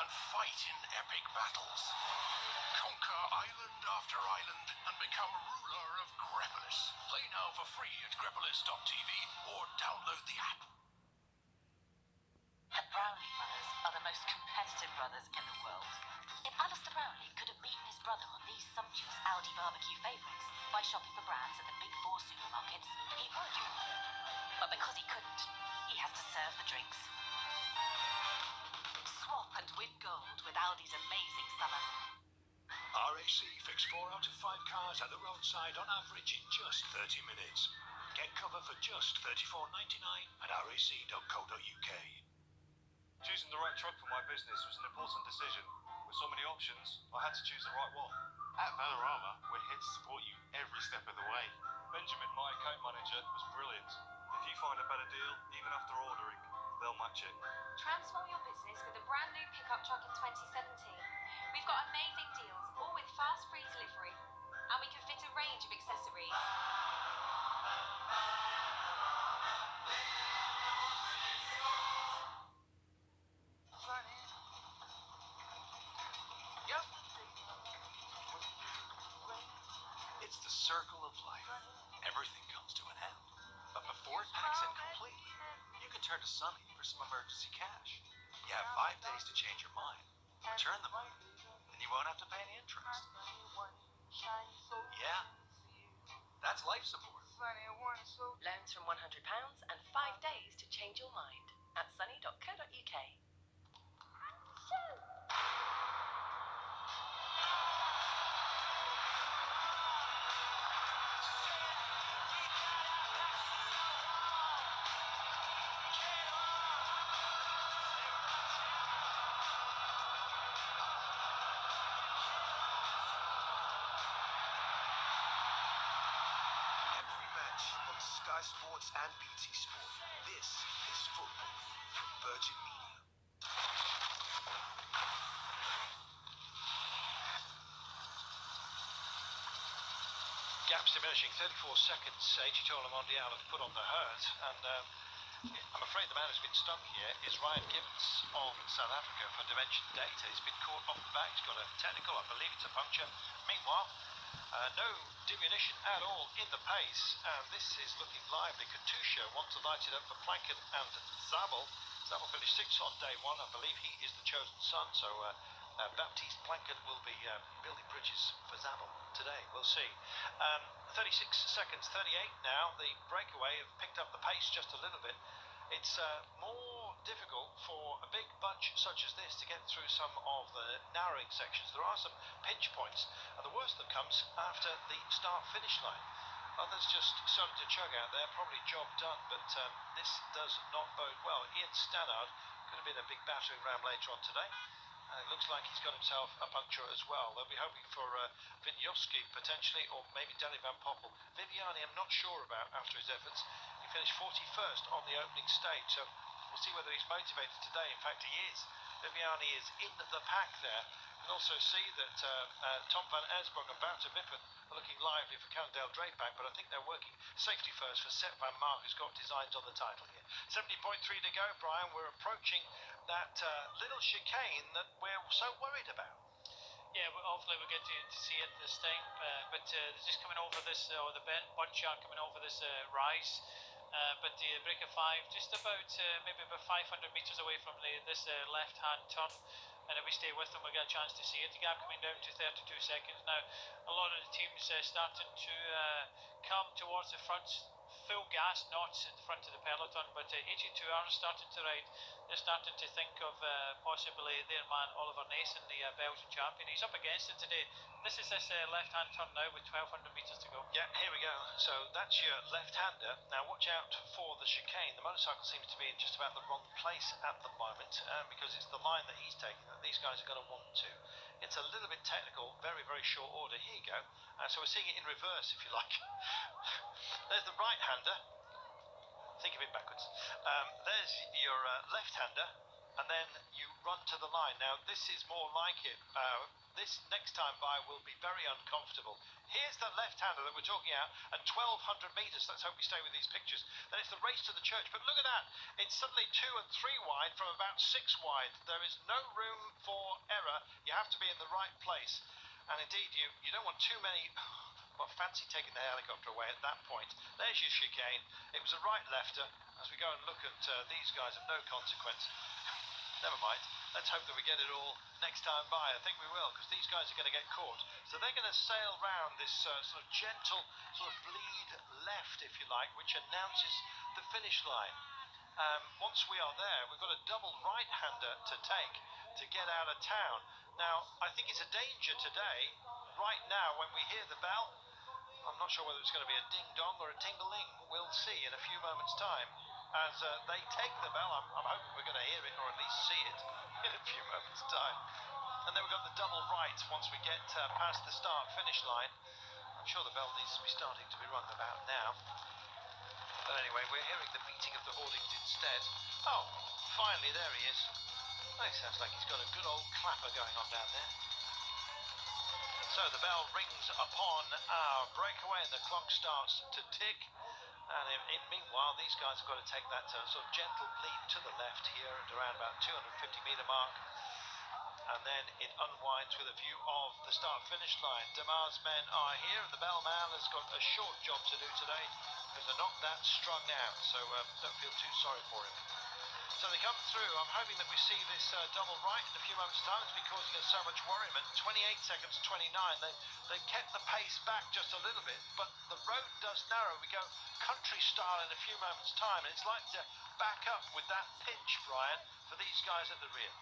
and fight in epic battles. Conquer island after island and become ruler of Grapolis. Play now for free at grapolis.tv or download the app. The Brownlee brothers are the most competitive brothers in the world. If Alistair Brownlee could have beaten his brother on these sumptuous Aldi barbecue favourites by shopping for brands at the big four supermarkets, he would. But because he couldn't, he has to serve the drinks. Swap and win gold with Aldi's amazing summer. RAC fix 4 out of 5 cars at the roadside on average in just 30 minutes. Get cover for just $34.99 at rac.co.uk. Choosing the right truck for my business was an important decision. With so many options, I had to choose the right one. At Vanarama, we're here to support you every step of the way. Benjamin, my account manager, was brilliant. If you find a better deal, even after ordering, they'll match it. Transform your business with a brand new pickup truck in 2017. We've got amazing deals, all with fast free delivery. And we can fit a range of accessories. It's the circle of life. Everything comes to an end. But before it packs in completely, you can turn to Sunny for some emergency cash. You have 5 days to change your mind. Return the money, and you won't have to pay any interest. Yeah, that's life support. Loans from £100 and 5 days to change your mind at sunny.co.uk. Sky Sports and BT Sport. This is football from Virgin Media. Gaps diminishing, 34 seconds. Echitola Mondial have put on the hurt, and I'm afraid the man who's been stung here is Ryan Gibbons of South Africa for Dimension Data. He's been caught off the back, he's got a technical, I believe it's a puncture. Meanwhile, no diminution at all in the pace, and this is looking lively. Katusha wants to light it up for Planken and Zabel. Zabel finished 6th on day 1. I believe he is the chosen son, so Baptiste Planken will be building bridges for Zabel today. We'll see. 36 seconds, 38 now. The breakaway have picked up the pace just a little bit. It's more difficult for a big bunch such as this to get through some of the narrowing sections. There are some pinch points, and the worst that comes after the start-finish line. Others just started to chug out there, probably job done, but this does not bode well. Ian Stannard could have been a big battering ram later on today. It looks like he's got himself a puncture as well. They'll be hoping for Vinyovsky potentially, or maybe Danny Van Poppel. Viviani I'm not sure about after his efforts. He finished 41st on the opening stage, so we'll see whether he's motivated today. In fact, he is. Viviani is in the pack there. You can also see that Tom van Esbrong and Wouter Wippen are looking lively for Cannondale Drakeback, but I think they're working safety first for Sepp van Mark, who's got designs on the title here. 70.3 to go, Brian. We're approaching that little chicane that we're so worried about. Yeah, well, hopefully we get to see it this time, but they're just coming over this, or the bunch are coming over this rise. But the break of 5, just about maybe about 500 metres away from this left-hand turn, and if we stay with them, we get a chance to see it. The gap coming down to 32 seconds now. A lot of the teams starting to come towards the front. Full gas, not at the front of the peloton, but AG2 are starting to ride. They're starting to think of possibly their man Oliver Nason, the Belgian champion. He's up against it today. This is this left-hand turn now with 1,200 metres to go. Yeah, here we go. So that's your left-hander. Now watch out for the chicane. The motorcycle seems to be in just about the wrong place at the moment because it's the line that he's taking that these guys are going to want to. It's a little bit technical, very, very short order. Here you go. So we're seeing it in reverse, if you like. There's the right-hander. Think of it backwards. There's your left-hander, and then you run to the line. Now, this is more like it. This next time by will be very uncomfortable. Here's the left-hander that we're talking about at 1,200 metres. Let's hope we stay with these pictures. Then it's the race to the church. But look at that. It's suddenly 2 and 3 wide from about 6 wide. There is no room for error. You have to be in the right place. And indeed, you don't want too many... Well, fancy taking the helicopter away at that point. There's your chicane. It was a right-lefter. As we go and look at these guys of no consequence. Never mind. Let's hope that we get it all next time by. I think we will, because these guys are going to get caught. So they're going to sail round this sort of gentle sort of bleed left, if you like, which announces the finish line. Once we are there, we've got a double right-hander to take to get out of town. Now, I think it's a danger today, right now, when we hear the bell. I'm not sure whether it's going to be a ding-dong or a ting-a-ling. We'll see in a few moments' time. As they take the bell, I'm hoping we're going to hear it, or at least see it, in a few moments' time. And then we've got the double right once we get past the start-finish line. I'm sure the bell needs to be starting to be rung about now. But anyway, we're hearing the beating of the hoardings instead. Oh, finally, there he is. Oh, it sounds like he's got a good old clapper going on down there. So the bell rings upon our breakaway and the clock starts to tick. And meanwhile, these guys have got to take that sort of gentle bleed to the left here at around about 250 metre mark. And then it unwinds with a view of the start-finish line. Damar's men are here, and the bellman has got a short job to do today because they're not that strung out, so don't feel too sorry for him. So they come through. I'm hoping that we see this double right in a few moments' time. It's been causing us so much worriment. 28 seconds, 29. They've kept the pace back just a little bit, but the road does narrow. We go country style in a few moments' time, and it's likely to back up with that pinch, Brian, for these guys at the rear.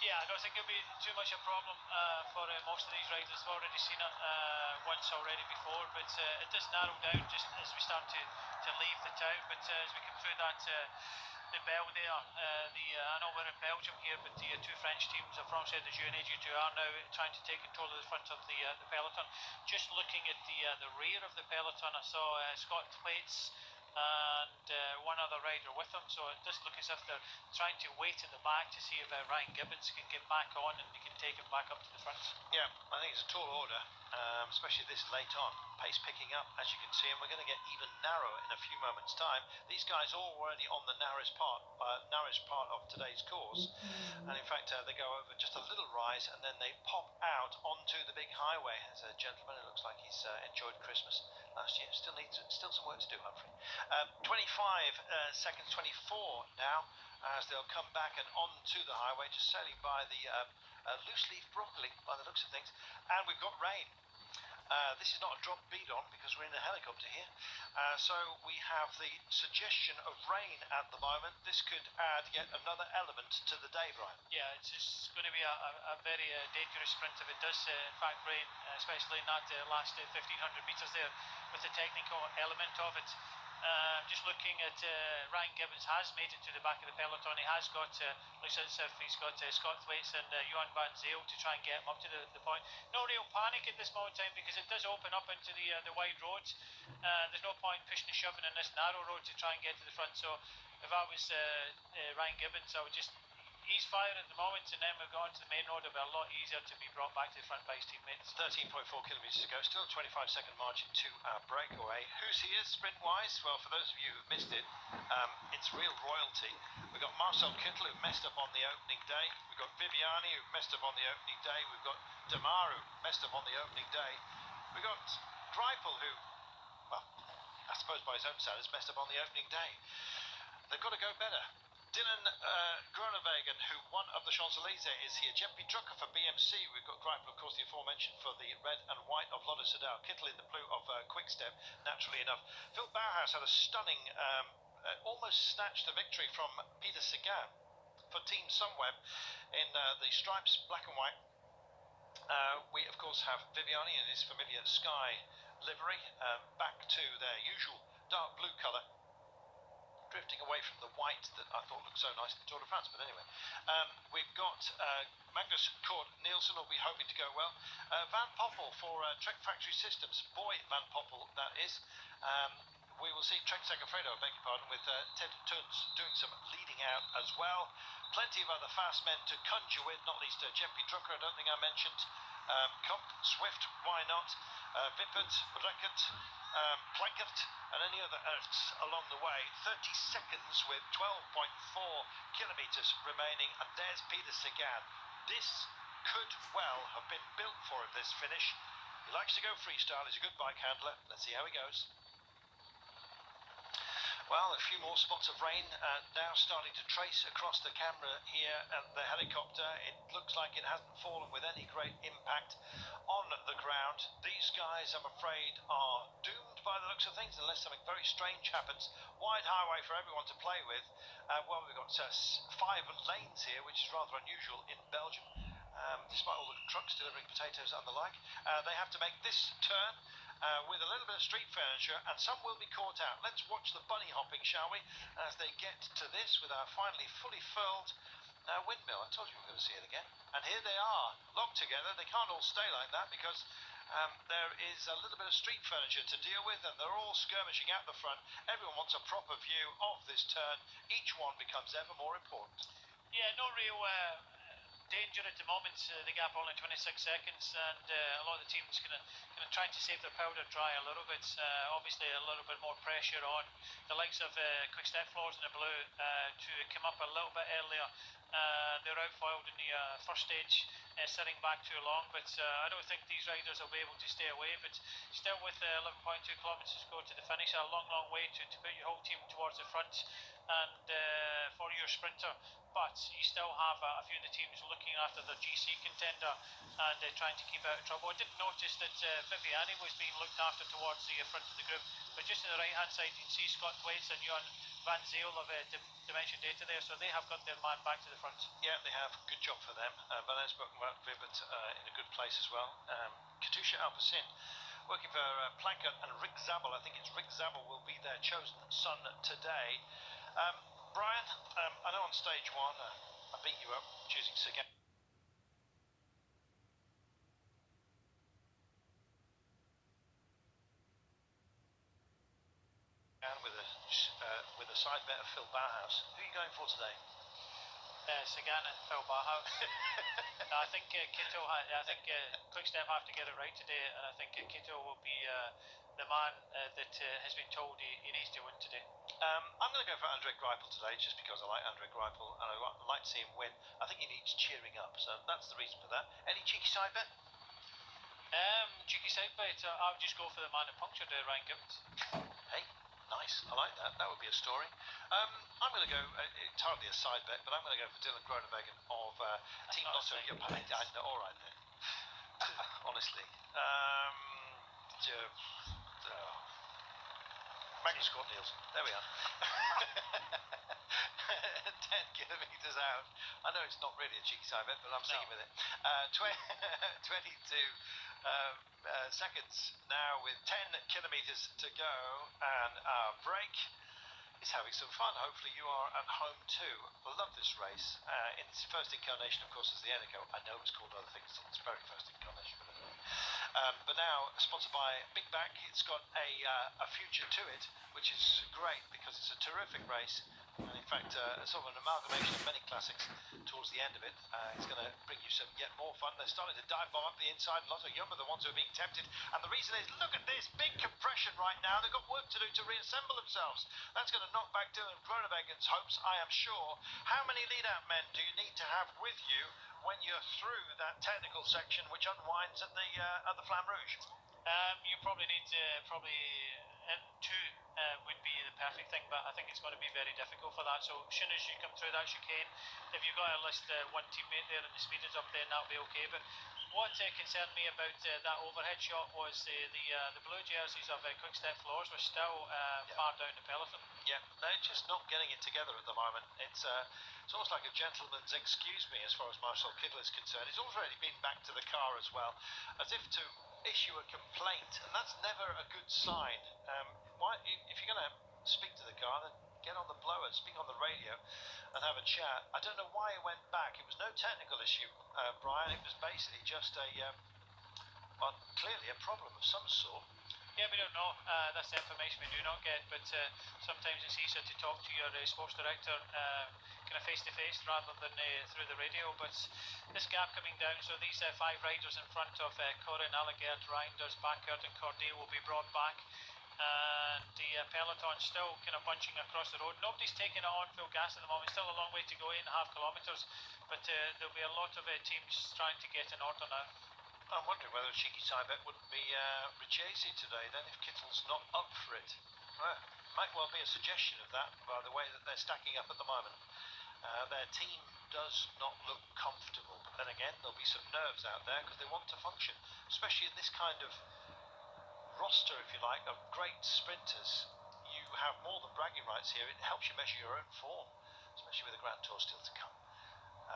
Yeah, I don't think it'll be too much a problem for most of these riders. We've already seen it once already before, but it does narrow down just as we start to leave the town. But as we come through that the bell there. I know we're in Belgium here, but the two French teams, France de Jeu and AG2, are now trying to take control of the front of the peloton. Just looking at the rear of the peloton, I saw Scott Thwaites and one other rider with him, so it does look as if they're trying to wait at the back to see if Ryan Gibbons can get back on and they can take him back up to the front. Yeah, I think it's a tall order, especially this late on. Pace picking up, as you can see, and we're going to get even narrower in a few moments' time. These guys are already on the narrowest part of today's course, and in fact they go over just a little rise and then they pop out onto the big highway. As a gentleman, it looks like he's enjoyed Christmas last year. Still some work to do, Humphrey. 25 seconds, 24 now, as they'll come back and onto the highway, just sailing by the loose leaf broccoli by the looks of things, and we've got rain. This is not a drop bead on because we're in a helicopter here, so we have the suggestion of rain at the moment. This could add yet another element to the day, Brian. Yeah, it's going to be a very dangerous sprint if it does in fact rain, especially in that last 1500 metres there with the technical element of it. Just looking at Ryan Gibbons has made it to the back of the peloton. He has got, looks as if he's got Scott Thwaites and Johan van Zyl to try and get him up to the point. No real panic at this moment in time because it does open up into the wide roads. There's no point pushing and shoving in this narrow road to try and get to the front. So if I was Ryan Gibbons, I would just ease fire at the moment, and then we've got onto the main road. It'll be a lot easier to be brought back to the front by his teammates. 13.4 kilometres to go, still a 25-second margin to our breakaway. Who's here sprint-wise? Well, for those of you who've missed it, it's real royalty. We've got Marcel Kittel, who messed up on the opening day. We've got Viviani, who messed up on the opening day. We've got Damar, who messed up on the opening day. We've got Greipel, who, well, I suppose by his own standards, messed up on the opening day. They've got to go better. Dylan Groenewegen, who won up the Champs-Élysées, is here. Jeppe Drucker for BMC. We've got Greipel, of course, the aforementioned for the red and white of Lotto Soudal. Kittel in the blue of Quick-Step, naturally enough. Phil Bauhaus had a stunning, almost snatched the victory from Peter Sagan for Team Sunweb in the stripes, black and white. We, of course, have Viviani in his familiar sky livery, back to their usual dark blue colour, drifting away from the white that I thought looked so nice in the Tour de France. But anyway, we've got Magnus Kort Nielsen will be hoping to go well. Van Poppel for Trek Factory Systems. Boy, Van Poppel, that is. We will see Trek Segafredo, I beg your pardon, with Ted Tuns doing some leading out as well. Plenty of other fast men to conjure with, not least Jeppe Drucker, I don't think I mentioned. Kopp, Swift, why not? Vippert, Reckert, Plankert, and any other Erts along the way. 30 seconds with 12.4 kilometres remaining, and there's Peter Sagan. This could well have been built for him, this finish. He likes to go freestyle, he's a good bike handler. Let's see how he goes. Well, a few more spots of rain now starting to trace across the camera here at the helicopter. It looks like it hasn't fallen with any great impact on the ground. These guys, I'm afraid, are doomed by the looks of things unless something very strange happens. Wide highway for everyone to play with. Well, we've got 5 lanes here, which is rather unusual in Belgium. Despite all the trucks delivering potatoes and the like, they have to make this turn with a little bit of street furniture, and some will be caught out. Let's watch the bunny hopping, shall we, as they get to this with our finally fully furled windmill. I told you we were going to see it again. And here they are, locked together. They can't all stay like that because there is a little bit of street furniture to deal with, and they're all skirmishing out the front. Everyone wants a proper view of this turn. Each one becomes ever more important. Yeah, no real danger at the moment. The gap only 26 seconds, and a lot of the teams kind of trying to save their powder dry a little bit. Obviously, a little bit more pressure on the likes of Quick Step Floors in the blue to come up a little bit earlier. They're outfoiled in the first stage, sitting back too long, but I don't think these riders will be able to stay away. But still, with 11.2 kilometres to go to the finish, a long way to put your whole team towards the front and for your sprinter. But you still have a few of the teams looking after their GC contender and trying to keep out of trouble. I didn't notice that Viviani was being looked after towards the front of the group, but just on the right hand side you can see Scott Thwaites and Johan van Zyl of Dimension Data there, so they have got their man back to the front. Yeah, they have. Good job for them. Van Esbroek, Vibbert in a good place as well. Katusha Alpecin working for Plankert and Rick Zabel. I think it's Rick Zabel will be their chosen son today. Brian, I know on stage one I beat you up choosing Sagan with a side bet of Phil Bauhaus. Who are you going for today? Sagan and Phil Bauhaus. I think Kito. I think Quickstep have to get it right today, and I think Kito will be the man that has been told he needs to win today. I'm going to go for Andre Greipel today, just because I like Andre Greipel and I like to see him win. I think he needs cheering up, so that's the reason for that. Any cheeky side bet? Cheeky side bet. I would just go for the man that punctured Ryan Gibbons. Hey, nice. I like that. That would be a story. I'm going to go, it's hardly a side bet, but I'm going to go for Dylan Groenewegen of Team Lotto. I know, all right then. Honestly. Magnus Scott Nielsen. There we are. 10 kilometres out. I know it's not really a cheeky side bet, but I'm sticking with it. 22 seconds now with 10 kilometres to go, and our break is having some fun. Hopefully you are at home too. I love this race. In its first incarnation, of course, is the Eneco. I know it's called other things in its very first incarnation, but now sponsored by Binckbank. It's got a future to it, which is great because it's a terrific race. And in fact, sort of an amalgamation of many classics towards the end of it. It's going to bring you some yet more fun. They're starting to dive bomb up the inside. Lots of Yum are the ones who are being tempted. And the reason is, look at this big compression right now. They've got work to do to reassemble themselves. That's going to knock back Dylan Groenewegen's hopes, I am sure. How many lead-out men do you need to have with you when you're through that technical section which unwinds at the Flamme Rouge? You probably need two would be the perfect thing, but I think it's going to be very difficult for that. So as soon as you come through that chicane, if you've got to list one teammate there and the speed is up, then that'll be okay. But what concerned me about that overhead shot was the blue jerseys of Quickstep Floors were still far down the peloton. Yeah, they're just not getting it together at the moment. It's almost like a gentleman's excuse me as far as Marcel Kittel is concerned. He's already been back to the car as well, as if to issue a complaint, and that's never a good sign. If you're going to speak to the car, then get on the blower, speak on the radio, and have a chat. I don't know why it went back. It was no technical issue, Brian. It was basically just clearly a problem of some sort. Yeah, we don't know. That's the information we do not get, but sometimes it's easier to talk to your sports director kind of face to face rather than through the radio. But this gap coming down, so these 5 riders in front of Corin, Allegert, Reinders, Backert and Corday will be brought back. And the peloton still kind of bunching across the road. Nobody's taking it on full gas at the moment. Still a long way to go, 8.5 kilometres, but there'll be a lot of teams trying to get in order now. I'm wondering whether a cheeky side bet wouldn't be Richesi today then, if Kittel's not up for it. Might well be a suggestion of that by the way that they're stacking up at the moment. Their team does not look comfortable. Then again, there'll be some nerves out there because they want to function, especially in this kind of roster, if you like, of great sprinters. You have more than bragging rights here. It helps you measure your own form, especially with the Grand Tour still to come,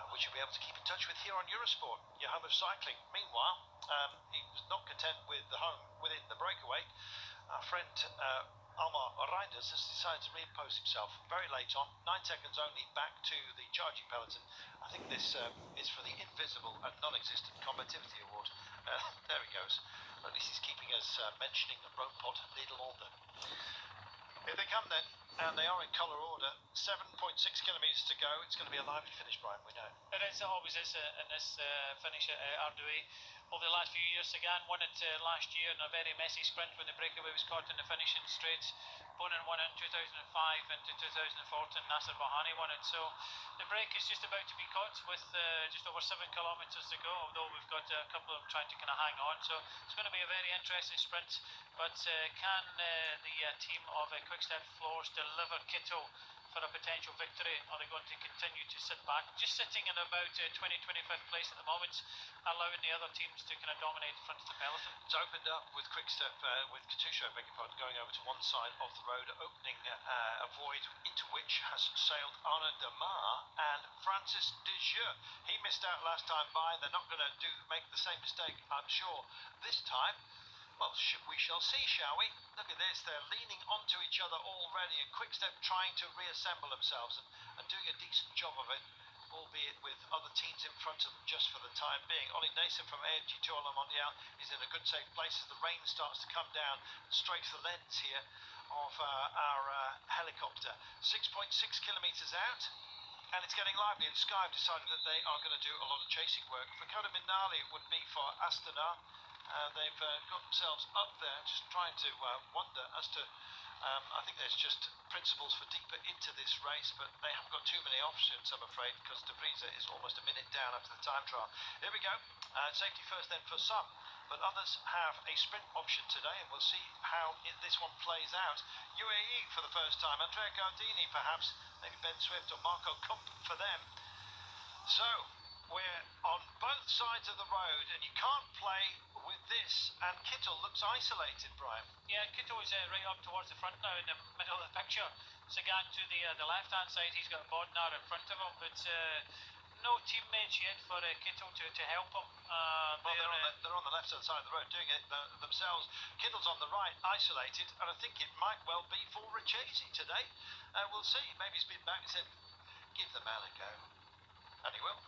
which you'll be able to keep in touch with here on Eurosport, your home of cycling. Meanwhile, he was not content with the home within the breakaway. Our friend Almar Reinders has decided to reimpose himself very late on, 9 seconds only back to the charging peloton. I think this is for the invisible and non-existent combativity award. There he goes. At least he's keeping us mentioning Ropot Nederlanden. Here they come then, and they are in colour order. 7.6 kilometres to go. It's going to be a lively finish, Brian, we know. It always is in this finish at Ardoué. Over the last few years, Sagan won it last year in a very messy sprint when the breakaway was caught in the finishing straights. Bonin won it in 2005 and 2014. Nasser Bahani won it. So the break is just about to be caught with just over 7 kilometres to go, although we've got a couple of them trying to kind of hang on. So it's going to be a very interesting sprint. But can the team of Quickstep Floors deliver Kittel for a potential victory? Are they going to continue to sit back? Just sitting in about 25th place at the moment, allowing the other teams to kind of dominate the front of the peloton. It's opened up with Quickstep, with Katusha, beg your pardon, going over to one side of the road, opening a void into which has sailed Arnaud Demar and Francis Desjeux. He missed out last time by. They're not going to make the same mistake, I'm sure, this time. Well, we shall see, shall we? Look at this, they're leaning onto each other already, and Quickstep trying to reassemble themselves and doing a decent job of it, albeit with other teams in front of them just for the time being. Ollie Nason from AMG Tour Le Mondial is in a good safe place as the rain starts to come down and straight to the lens here of our helicopter. 6.6 kilometres out. And it's getting lively, and Sky have decided that they are going to do a lot of chasing work. For Coda Minali, it would be for Astana. They've got themselves up there, just trying to wonder as to. I think there's just principles for deeper into this race, but they haven't got too many options, I'm afraid, because De Vries is almost a minute down after the time trial. Here we go. Safety first, then for some. But others have a sprint option today, and we'll see how this one plays out. UAE for the first time. Andrea Gardini, perhaps. Maybe Ben Swift or Marco Kump for them. So, we're on both sides of the road, and you can't play with this. And Kittel looks isolated, Brian. Yeah, Kittel is right up towards the front now in the middle of the picture. Sagan to the left-hand side, he's got Bodnar in front of him, but no teammates yet for Kittel to help him. Well, they're on the left-hand side of the road doing it themselves. Kittel's on the right, isolated, and I think it might well be for Richesi today. We'll see. Maybe he's been back and said, give the man a go. And he will.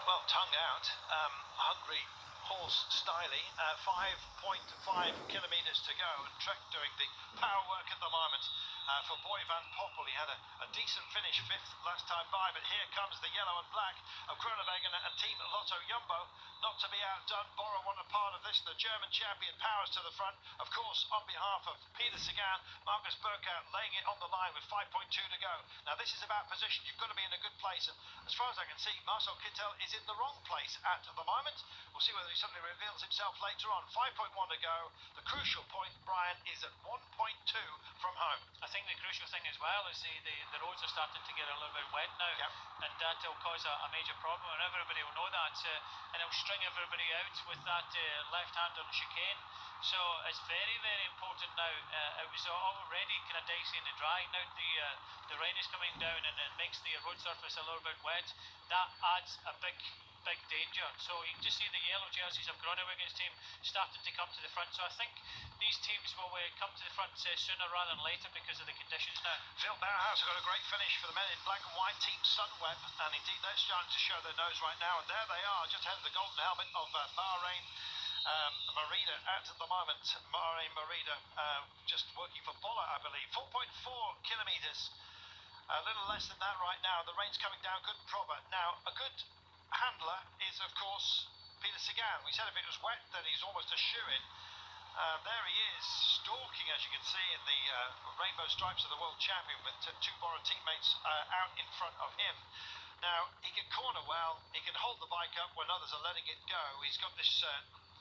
Well, tongue out. Hungry horse Stiley. 5.5 kilometres to go, and Trek doing the power work at the moment. For Boy Van Poppel, he had a decent finish, 5th last time by, but here comes the yellow and black of Groenewegen and Team Lotto Jumbo. Not to be outdone, Bora won a part of this. The German champion powers to the front. Of course, on behalf of Peter Sagan, Marcus Burkhardt laying it on the line with 5.2 to go. Now, this is about position. You've got to be in a good place, and as far as I can see, Marcel Kittel is in the wrong place at the moment. We'll see whether he suddenly reveals himself later on. 5.1 to go. The crucial point, Brian, is at 1.2 from home. I think the crucial thing as well is the roads are starting to get a little bit wet now, yep. And that will cause a major problem, and everybody will know that, and it'll string everybody out with that left-hander chicane. So it's very, very important now. It was already kind of dicey in the dry. Now the rain is coming down and it makes the road surface a little bit wet. That adds a big danger. So you can just see the yellow jerseys of Groenewegen's team starting to come to the front. So I think these teams will come to the front sooner rather than later because of the conditions now. Phil Bauhaus got a great finish for the men in black and white, Team Sunweb, and indeed they're starting to show their nose right now, and there they are, just ahead of the golden helmet of Bahrain. Merida at the moment. Bahrain Merida just working for Bolla, I believe. 4.4 kilometres. A little less than that right now. The rain's coming down good and proper. Now, a good handler is, of course, Peter Sagan. We said if it was wet, then he's almost a shoo-in. There he is, stalking, as you can see, in the rainbow stripes of the world champion with two Bora teammates out in front of him. Now, he can corner well, he can hold the bike up when others are letting it go. He's got this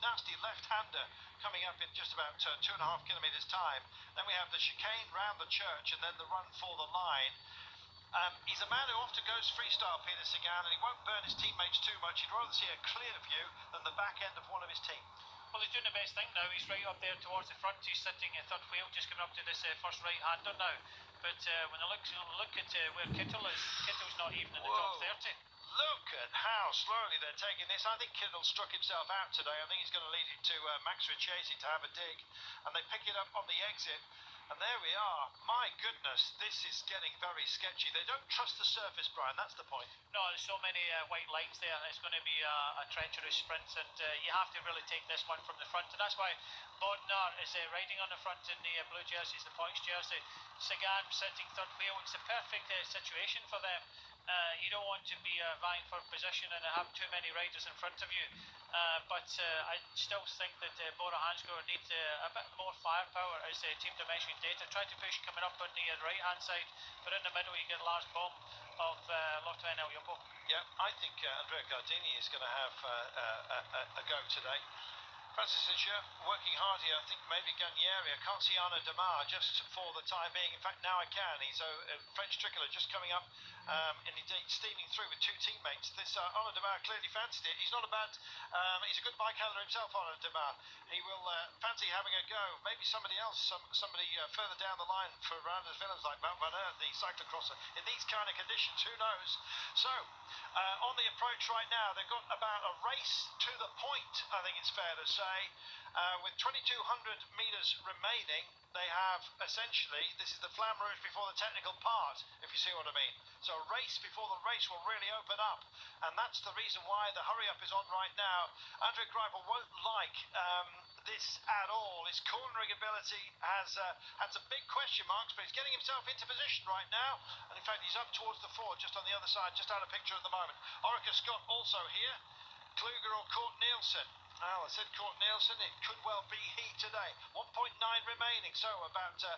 nasty left-hander coming up in just about 2.5 kilometres time. Then we have the chicane round the church and then the run for the line. He's a man who often goes freestyle, Peter Sagan, and he won't burn his teammates too much. He'd rather see a clear view than the back end of one of his team. Well, he's doing the best thing now. He's right up there towards the front. He's sitting in third wheel, just coming up to this first right-hander now. But when I look at where Kittel is, Kittel's not even in the top 30. Look at how slowly they're taking this. I think Kittel struck himself out today. I think he's going to lead it to Max Richesi to have a dig. And they pick it up on the exit. And there we are. My goodness, this is getting very sketchy. They don't trust the surface, Brian. That's the point. No, there's so many white lines there. It's going to be a treacherous sprint, and you have to really take this one from the front. And that's why Bodnar is riding on the front in the blue jerseys, the points jersey. Sagan sitting third wheel. It's a perfect situation for them. You don't want to be vying for position and have too many riders in front of you. But I still think that Bora Hansgrohe needs a bit more firepower as team dimension data. Try to push coming up on the right-hand side, but in the middle you get Lars Bohm of Lotto NL Jumbo. Yeah, I think Andrea Gardini is going to have a go today. Francis Ligier working hard here. I think maybe Gagneri. I can't see Arnaud Demar just for the time being. In fact, now I can. He's a French tricolor just coming up and indeed steaming through with two teammates. This Arnaud Demar clearly fancied it. He's not a bad, he's a good bike handler himself, Arnaud Demar. He will fancy having a go. Maybe somebody else, somebody further down the line for rounders villains like Mount Van Aert, the cyclocrosser. In these kind of conditions, who knows? So, on the approach right now, they've got about a race to the point, I think it's fair to say. With 2,200 metres remaining, they have essentially, this is the Flamme Rouge before the technical part, if you see what I mean. So a race before the race will really open up, and that's the reason why the hurry-up is on right now. Andre Greipel won't like this at all. His cornering ability has some big question marks, but he's getting himself into position right now, and in fact he's up towards the ford, just on the other side, just out of picture at the moment. Orica Scott also here, Kluger or Court Nielsen. Well, I said Court Nielsen, it could well be he today. 1.9 remaining, so about 700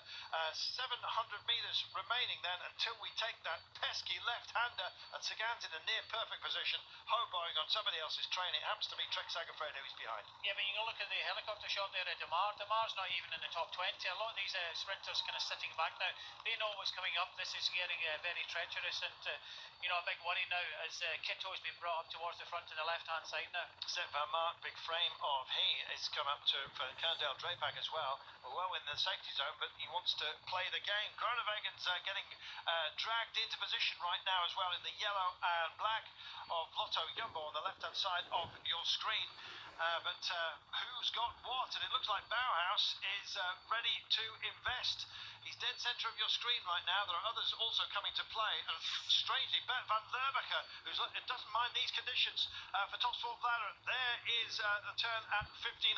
metres remaining then until we take that pesky left-hander, and Sagan's in a near-perfect position, hoboing on somebody else's train. It happens to be Trek Segafredo who's behind. Yeah, but you can look at the helicopter shot there at Demar. Demar's not even in the top 20. A lot of these sprinters kind of sitting back now. They know what's coming up. This is getting very treacherous, and a big worry now as Kitto's been brought up towards the front on the left-hand side now. Sepp Van Mark, big frame of he has come up for Candel Drapac as well in the safety zone, but he wants to play the game. Groeneweggen's getting dragged into position right now as well in the yellow and black of Lotto Jumbo on the left-hand side of your screen. But who's got what? And it looks like Bauhaus is ready to invest. He's dead centre of your screen right now. There are others also coming to play. And strangely, Bert van Lerbacher, who doesn't mind these conditions for Topsport Vlaanderen. There is a turn at 1,500.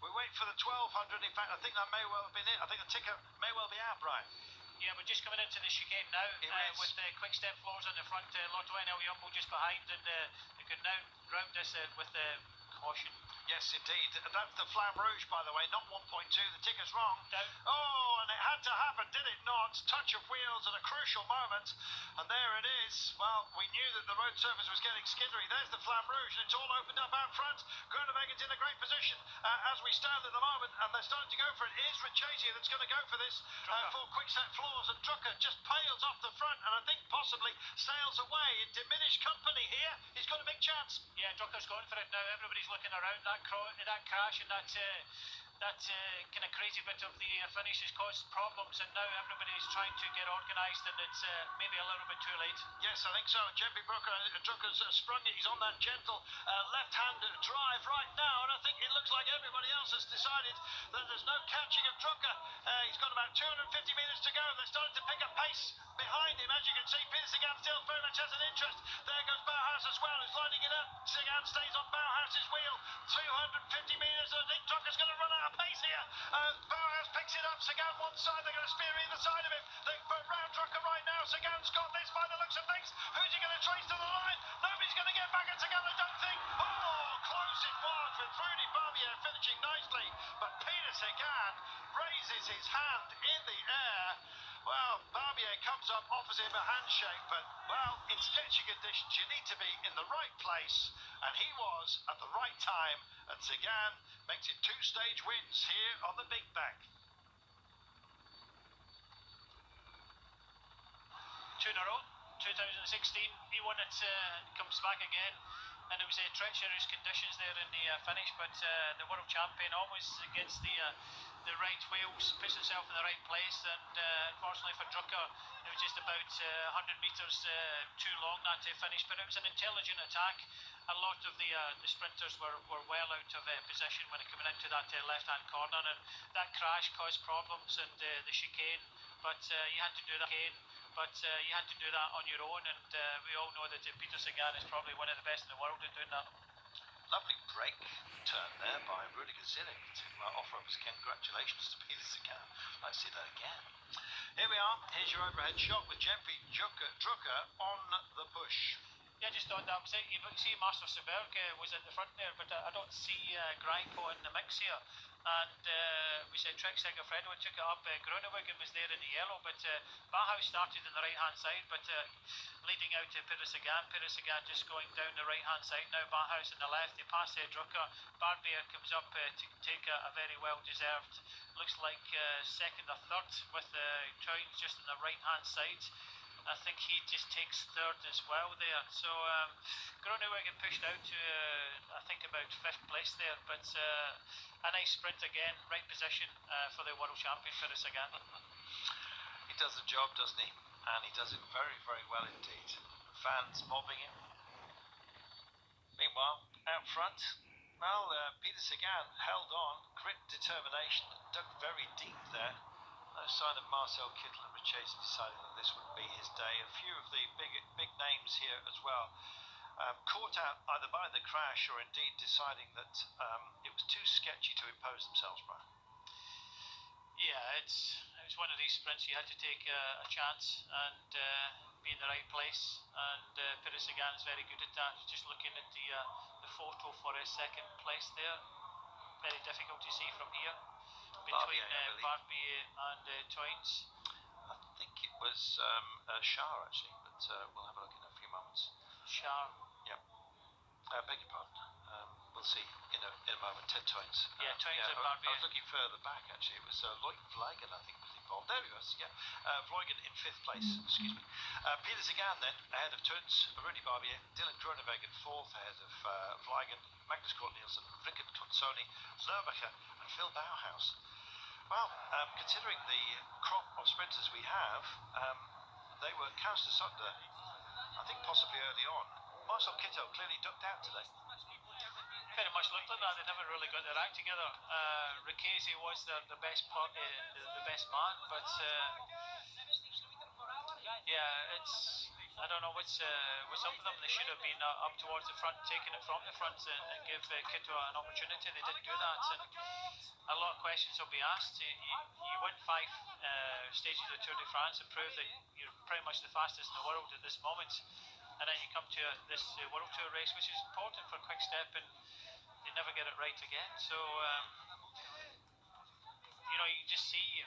We wait for the 1,200. In fact, I think that may well have been it. I think the ticker may well be out, Brian. Yeah, we're just coming into the chicane now with the quick step floors on the front. Lotto NL Jumbo just behind, and they could now round this with caution. Yes, indeed. That's the Flamme Rouge, by the way, not 1.2. The ticker's wrong. Down. Oh, and it had to happen, did it not? Touch of wheels at a crucial moment. And there it is. Well, we knew that the road surface was getting skiddery. There's the Flamme Rouge, and it's all opened up out front. Groeneweggen's in a great position as we stand at the moment, and they're starting to go for it. Here's Richesi that's going to go for this for quick-set floors, and Drucker just pails off the front, and I think possibly sails away in diminished company here. He's got a big chance. Yeah, Drucker's going for it now. Everybody's looking around. That crash and that kind of crazy bit of the finish has caused problems, and now everybody's trying to get organised, and it's maybe a little bit too late. Yes, I think so. Jempi Drucker's sprung it. He's on that gentle left-hand drive right now, and I think it looks like everybody else has decided that there's no catching of Drucker. He's got about 250 metres to go. They're starting to pick up pace behind him. As you can see, Peter Sagan still very much has an interest. There goes Bauhaus as well, who's lining it up. Sagan stays on Bauhaus's wheel. 250 metres, and I think Drucker's going to run out of pace here. Bauhaus picks it up. Sagan one side. They're going to spear either side of him. They're round Drucker right now. Sagan's got this by the looks of things. Who's he going to trace to the line? Nobody's going to get back at Sagan, I don't think. Oh, close it was with Rudy Barbier finishing nicely. But Peter Sagan raises his hand in the air. Well, Barbier comes up, offers him a handshake, but, well, in sketchy conditions, you need to be in the right place, and he was at the right time, and Sagan makes it 2-stage wins here on the Binckbank. 2 in a row. 2016, he won it, comes back again, and it was treacherous conditions there in the finish, but the world champion always gets the right wheels, puts himself in the right place, and unfortunately for Drucker, it was just about 100 metres too long that finish, but it was an intelligent attack. A lot of the sprinters were well out of position when coming into that left-hand corner, and that crash caused problems in the chicane, but you had to do that again. But you had to do that on your own, and we all know that Peter Sagan is probably one of the best in the world at doing that. Lovely break turn there by Rudiger Zilling to offer up his congratulations to Peter Sagan. Let's see that again. Here we are. Here's your overhead shot with Jempi Drucker on the push. Yeah, just on that, you see Master Seberg was at the front there, but I don't see Greipel in the mix here. And we said Trek Segafredo took it up. Groenewegen was there in the yellow, but Bauhaus started on the right-hand side, but leading out to Peter Sagan. Peter Sagan just going down the right-hand side now. Bauhaus on the left. They pass Drucker. Barbier comes up to take a very well-deserved, looks like second or third, with Toynes just on the right-hand side. I think he just takes third as well there. So Groenewegen pushed out to I think about 5th place there, but a nice sprint again, right position for the world champion Pires again. He does the job, doesn't he? And he does it very, very well indeed. Fans mobbing him. Meanwhile, out front, well, Peter Sagan held on, grit and determination, dug very deep there. No sign of Marcel Kittel and Richese deciding that this would be his day. A few of the big names here as well. Caught out either by the crash or indeed deciding that it was too sketchy to impose themselves, Brian. Yeah, it was one of these sprints you had to take a chance and be in the right place, and Pires Sagan is very good at that. Just looking at the photo for his 2nd place there, very difficult to see from here between Barbier and Toynes. I think it was Shah actually, but we'll have a look in a few moments. Shah. Yep. Beg your pardon. We'll see in a moment. Ted Toynes. Yeah, Toynes and Barbier. I was looking further back actually. It was Lloyd Vliegen, I think, was involved. There he was. Yeah. Vliegen in 5th place. Excuse me. Peter Sagan then ahead of Toynes, Rudy Barbier, Dylan Groenewegen 4th ahead of Vliegen, Magnus Cort Nielsen, Rickard Consoni, Zerbacher, and Phil Bauhaus. Well, considering the crop of sprinters we have, they were cast asunder, I think possibly early on. Marcel Kittel clearly ducked out today. Very much looked like that. They never really got their act together. Richese was the best the best man, but yeah, I don't know what's up with them. They should have been up towards the front, taking it from the front, and give Kittel an opportunity. They didn't do that, and a lot of questions will be asked. You win 5 stages of the Tour de France and prove that you're pretty much the fastest in the world at this moment, and then you come to this World Tour race, which is important for Quick Step, and they never get it right again. So you know, you can just see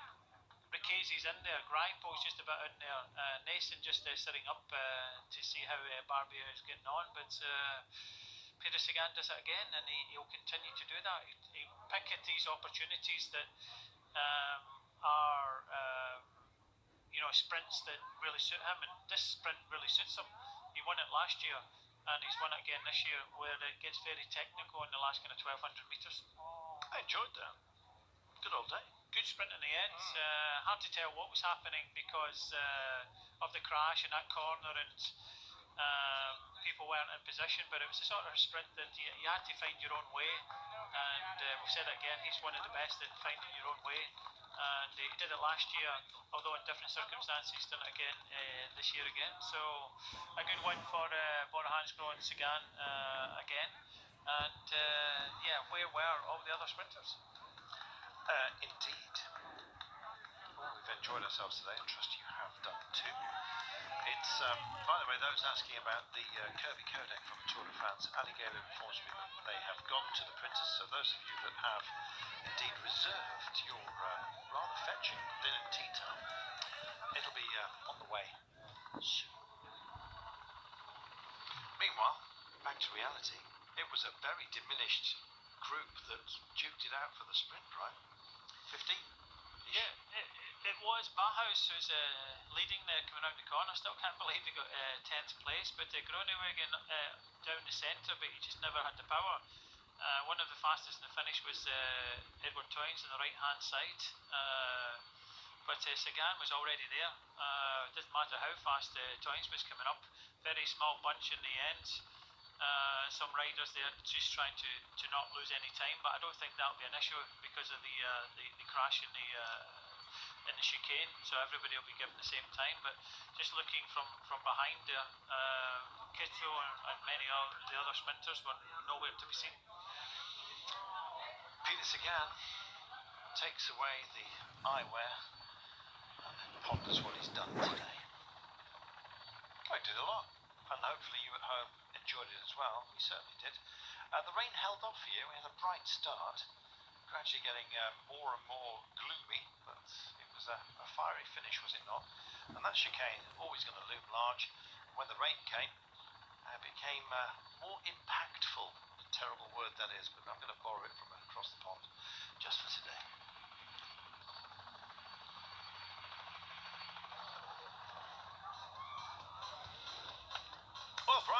Richese's in there, Grimepo's just about in there, Nason just sitting up to see how Barbier is getting on, but Peter Sagan does it again, and he'll continue to do that. He'll pick at these opportunities that are you know, sprints that really suit him, and this sprint really suits him. He won it last year, and he's won it again this year, where it gets very technical in the last kind of 1200 metres. I enjoyed that. Good old day. Good sprint in the end. Hard to tell what was happening because of the crash in that corner, and people weren't in position, but it was a sort of sprint that you had to find your own way, and we've said it again, he's one of the best at finding your own way, and he did it last year, although in different circumstances. He's done it again this year again, so a good win for Bora Hansgrohe and Sagan again, and yeah, where were all the other sprinters? Indeed. Well, we've enjoyed ourselves today, and trust you have done too. It's, by the way, those asking about the Kirby codec from the Tour de France, Ali Gale informs me that they have gone to the printers, so those of you that have indeed reserved your rather fetching linen tea towel, it'll be on the way soon. Meanwhile, back to reality. It was a very diminished group that duked it out for the sprint, right? 15? Yeah, it was Bauhaus who's leading there coming around the corner. Still can't believe they got 10th place, but Groenewegen down the centre, but he just never had the power. One of the fastest in the finish was Edward Toynes on the right hand side, but Sagan was already there. Didn't matter how fast Toynes was coming up. Very small bunch in the end. Some riders there just trying to not lose any time, but I don't think that'll be an issue because of the crash in the chicane, so everybody will be given the same time. But just looking from behind there, Kittel and many of the other sprinters were nowhere to be seen. Peter Sagan takes away the eyewear and ponders what he's done today. I did a lot, and hopefully you at home enjoyed it as well. We certainly did. The rain held off here. We had a bright start, gradually getting more and more gloomy, but it was a fiery finish, was it not? And that chicane always going to loom large. When the rain came, it became more impactful. A terrible word that is, but I'm going to borrow it from across the pond just for today.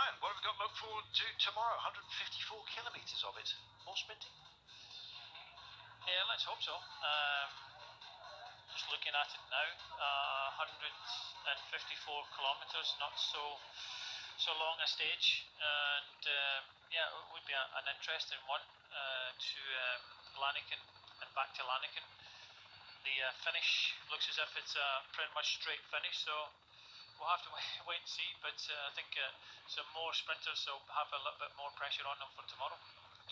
Brian, what have we got to look forward to tomorrow? 154 kilometres of it. More sprinting? Yeah, let's hope so. Just looking at it now, 154 kilometres, not so long a stage, and yeah, it would be an interesting one to Lanniken and back to Lanniken. The finish looks as if it's a pretty much straight finish, so we'll have to wait and see, but I think some more sprinters will have a little bit more pressure on them for tomorrow.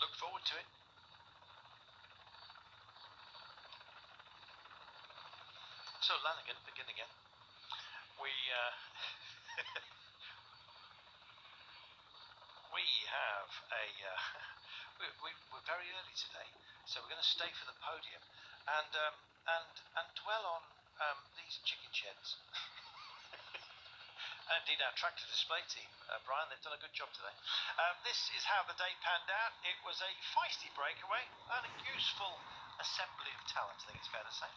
Look forward to it. So Lanniken, begin again. We we have a we're very early today, so we're going to stay for the podium and dwell on these chicken sheds. And indeed, our tractor display team, Brian, they've done a good job today. This is how the day panned out. It was a feisty breakaway and a useful assembly of talent, I think it's fair to say.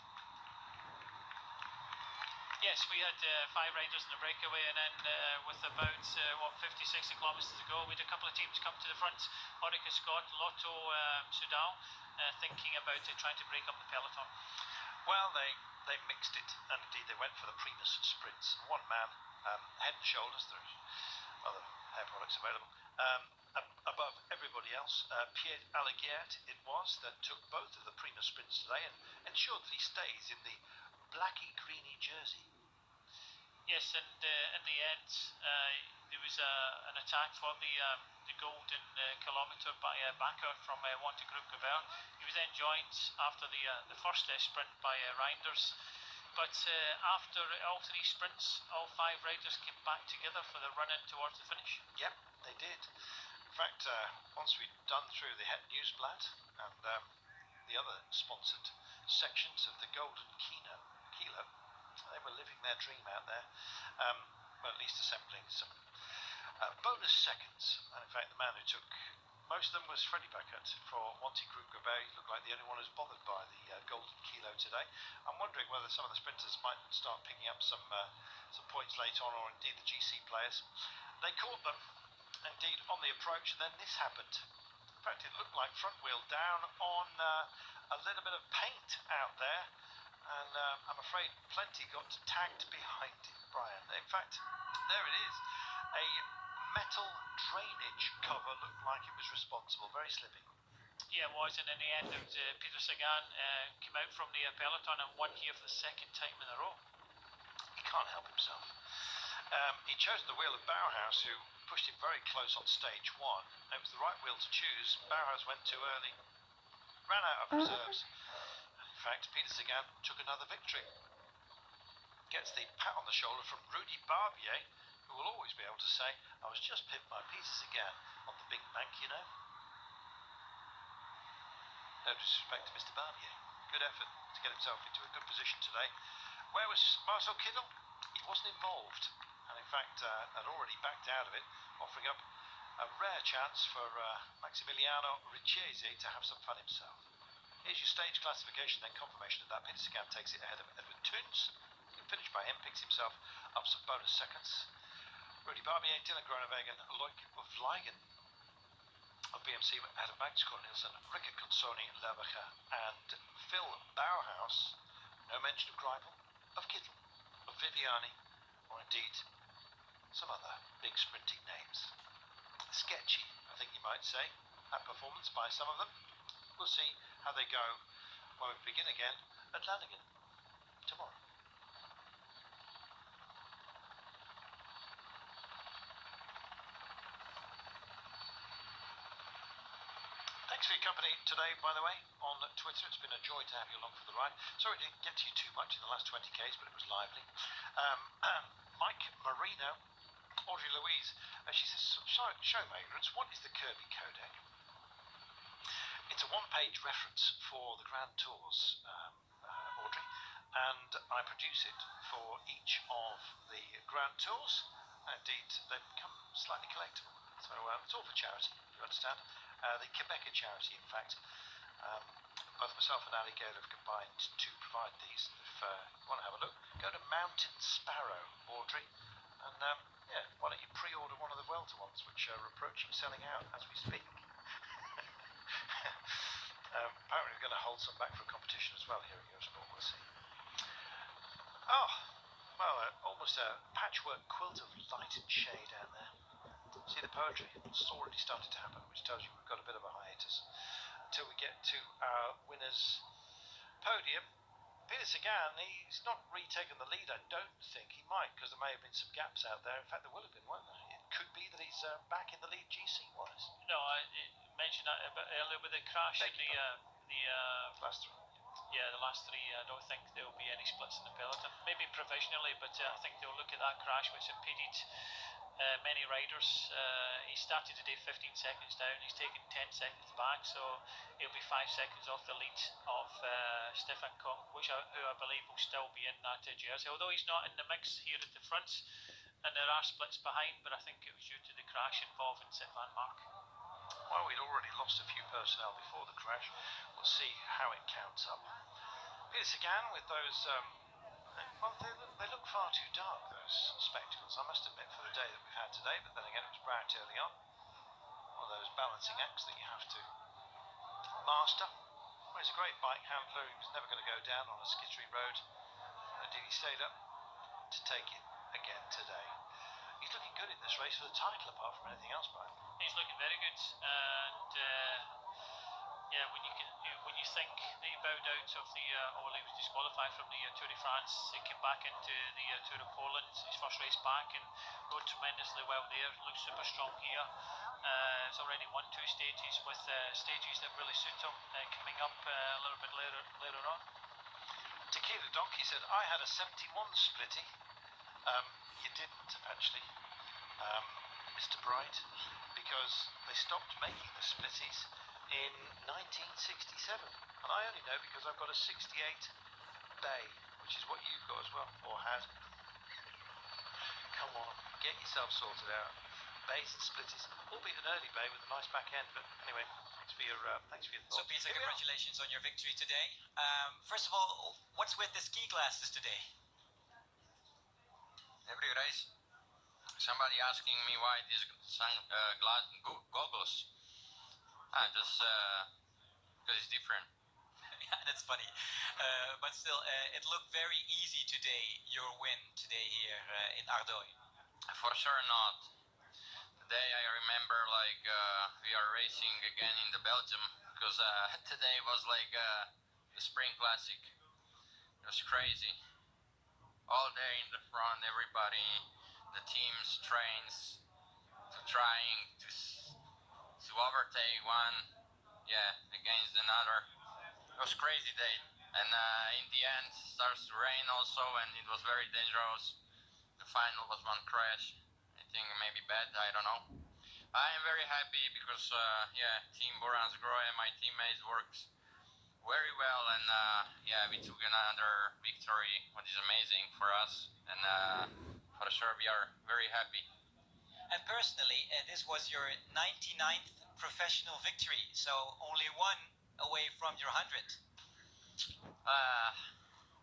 Yes, we had 5 riders in the breakaway, and then with about 50-60 kilometres to go, we had a couple of teams come to the front. Orica Scott, Lotto Sudal, thinking about trying to break up the peloton. Well, they mixed it, and indeed they went for the Primus sprints. One man, head and shoulders, there's other hair products available, above everybody else. Pierre Allegiert it was that took both of the Primus sprints today and ensured that he stays in the blacky-greeny jersey. Yes, and in the end, there was an attack for the golden kilometre by Bakker from Wanty Group Gobert. He was then joined after the first sprint by Reinders. But after all 3 sprints, all 5 riders came back together for the run-in towards the finish. Yep, they did. In fact, once we'd done through the Het Nieuwsblad and the other sponsored sections of the Golden Kilo, they were living their dream out there, well, at least assembling some bonus seconds. And in fact, the man who took most of them was Freddie Beckett for Wanty Group Gobert. He looked like the only one who's bothered by the Golden Kilo today. I'm wondering whether some of the sprinters might start picking up some points later on, or indeed the GC players. They caught them, indeed, on the approach, and then this happened. In fact, it looked like front wheel down on a little bit of paint out there, and I'm afraid plenty got tagged behind it, Brian. In fact, there it is. A metal drainage cover looked like it was responsible. Very slippy. Yeah, it was, and in the end, it was, Peter Sagan came out from the peloton and won here for the 2nd time in a row. He can't help himself. He chose the wheel of Bauhaus, who pushed him very close on stage 1. It was the right wheel to choose. Bauhaus went too early, ran out of reserves. In fact, Peter Sagan took another victory. Gets the pat on the shoulder from Rudy Barbier, who will always be able to say, I was just pipped by Peter Sagan on the Binckbank, you know. No disrespect to Mr. Barbier. Good effort to get himself into a good position today. Where was Marcel Kittel? He wasn't involved, and in fact had already backed out of it, offering up a rare chance for Maximiliano Ricciese to have some fun himself. Here's your stage classification, then confirmation of that. Peter Sagan takes it ahead of Edward Toons. Finished by him, picks himself up some bonus seconds. Rudy Barbier, Dylan Groenewegen, Loic Vliegen of BMC ahead of Magnus Cort Nielsen, Rickard Consoni, Lerbacher, and Phil Bauhaus. No mention of Greipel, of Kittel, of Viviani, or indeed some other big sprinting names. Sketchy, I think you might say, that performance by some of them. We'll see how they go when we begin again at Lannigan tomorrow. Thanks for your company today, by the way, on Twitter. It's been a joy to have you along for the ride. Sorry I didn't get to you too much in the last 20Ks, but it was lively. Mike Marino, Audrey Louise, she says, show my ignorance, what is the Kirby Codec? It's a 1-page reference for the Grand Tours, Audrey, and I produce it for each of the Grand Tours. Indeed, they become slightly collectible. So it's all for charity, you understand. The Quebecer charity, in fact. Both myself and Ali Gale have combined to provide these. If you want to have a look, go to Mountain Sparrow, Audrey, and yeah, why don't you pre-order one of the Welter ones, which selling out as we speak. Apparently we're going to hold some back for a competition as well here at Eurosport, we'll see. Oh, well, almost a patchwork quilt of light and shade out there. See the poetry? It's already started to happen, which tells you we've got a bit of a hiatus until we get to our winner's podium. Peter Sagan, he's not retaken the lead, I don't think. He might, because there may have been some gaps out there. In fact, there will have been, won't there? It could be that he's back in the lead GC-wise. No, I mentioned that a bit earlier with the crash in the last three. Yeah, the last three. I don't think there will be any splits in the peloton. Maybe provisionally, but I think they'll look at that crash, which impeded many riders. He started today 15 seconds down. He's taken 10 seconds back, so he'll be 5 seconds off the lead of Stefan Kung, who I believe will still be in that jersey. Although he's not in the mix here at the front, and there are splits behind, but I think it was due to the crash involving Van Mark. Well, we'd already lost a few personnel before the crash. We'll see how it counts up. Peter Sagan with those, well, they look far too dark, those spectacles, I must admit, for the day that we've had today, but then again it was bright early on. One of those balancing acts that you have to master. Well, he's a great bike handler. He was never going to go down on a skittery road. Indeed, he stayed up to take it again today. He's looking good in this race for the title, apart from anything else, Brian. He's looking very good, and yeah, when you think that he bowed out of the, well, he was disqualified from the Tour de France. He came back into the Tour of Poland, his first race back, and rode tremendously well there. Looks super strong here. He's already won 2 stages with stages that really suit him coming up a little bit later on. Tequila Donkey said, I had a 71 splitty. You didn't, actually, Mr. Bright, because they stopped making the splitties in 1967. And I only know because I've got a 68 Bay, which is what you've got as well, or had. Come on, get yourself sorted out. Bays and splitties, albeit an early Bay with a nice back end, but anyway, thanks for your thoughts. So Peter, congratulations on your victory today. First of all, what's with the ski glasses today? Every race, somebody asking me why these goggles. Just because it's different. Yeah, that's funny. But still, it looked very easy today, your win today here in Ardoy. For sure not. Today I remember like we are racing again in the Belgium, because today was like the Spring Classic. It was crazy. All day in the front, everybody, the teams, trains, trying to overtake one, against another. It was crazy day, and in the end starts to rain also, and it was very dangerous. The final was one crash. I think maybe bad, I don't know. I am very happy because Team Borans Grohe, my teammates, works very well, and we took another victory, which is amazing for us, and for sure we are very happy. And personally, this was your 99th professional victory, so only one away from your 100th.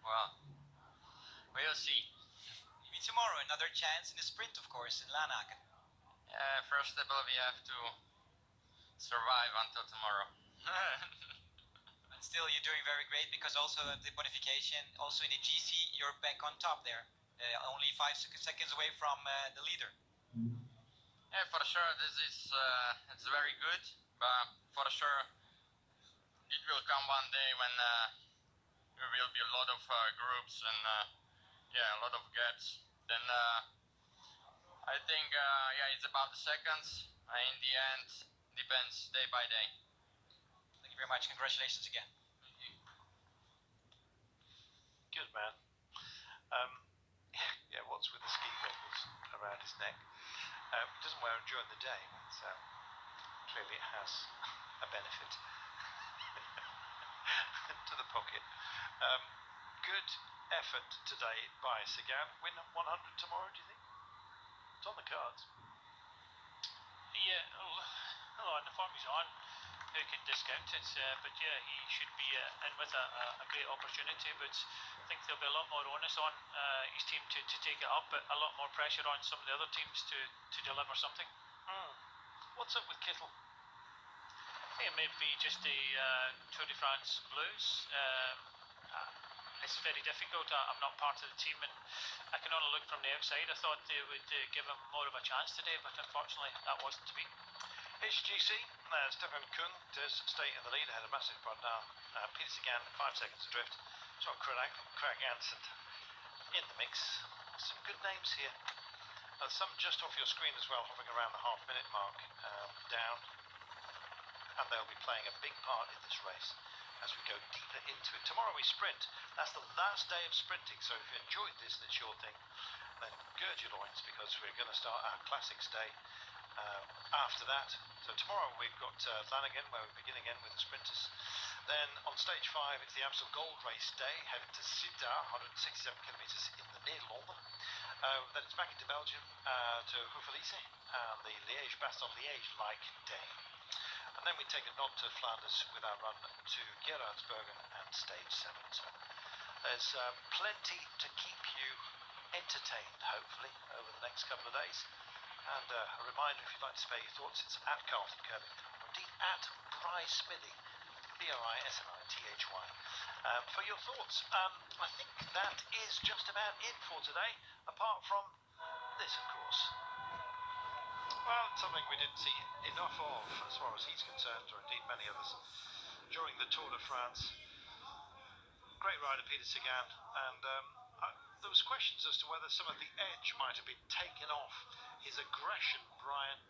Well, we'll see. Maybe tomorrow, another chance in the sprint, of course, in Lanaken. First of all, we have to survive until tomorrow. But still, you're doing very great, because also the bonification, also in the GC, you're back on top there. Only 5 seconds away from the leader. Yeah, for sure, this is it's very good, but for sure it will come one day when there will be a lot of groups and a lot of gaps. Then I think it's about the seconds. In the end, depends day by day. Thank you very much. Congratulations again. Good man. What's with the ski goggles around his neck? He doesn't wear them during the day, so clearly it has a benefit to the pocket. Good effort today by Sagan. Win 100 tomorrow, do you think? It's on the cards. Yeah, and the form he's on, who can discount it? But yeah, he should be in with a great opportunity, but I think there'll be a lot more onus on his team to take it up, but a lot more pressure on some of the other teams to deliver something. What's up with Kittle? It may be just the Tour de France blues. It's very difficult. I'm not part of the team and I can only look from the outside. I thought they would give him more of a chance today, but unfortunately that wasn't to be. HGC, Stefan Kuhn does stay in the lead ahead of massive prod now. Peter Sagan, 5 seconds adrift. So Craig Anson in the mix. Some good names here. Some just off your screen as well, hovering around the half-minute mark down. And they'll be playing a big part in this race as we go deeper into it. Tomorrow we sprint. That's the last day of sprinting, so if you enjoyed this and it's your thing, then gird your loins because we're going to start our Classics Day after that. So tomorrow we've got Flanagan, where we begin again with the sprinters. Then on stage 5 it's the Amstel Gold Race Day, heading to Sittard, 167 kilometres in the Nederlanden. Then it's back into Belgium to Houffalize and the Liège-Bastogne-Liège-like day. And then we take a nod to Flanders with our run to Gerardsbergen and stage 7. So there's plenty to keep you entertained, hopefully, over the next couple of days. And a reminder, if you'd like to spare your thoughts, it's at Carlton Kirby, or indeed at Bry Smithy, BRISMITHY, for your thoughts. I think that is just about it for today, apart from this, of course. Well, something we didn't see enough of, as far as he's concerned, or indeed many others, during the Tour de France. Great rider, Peter Sagan, and there was questions as to whether some of the edge might have been taken off his aggression, Brian,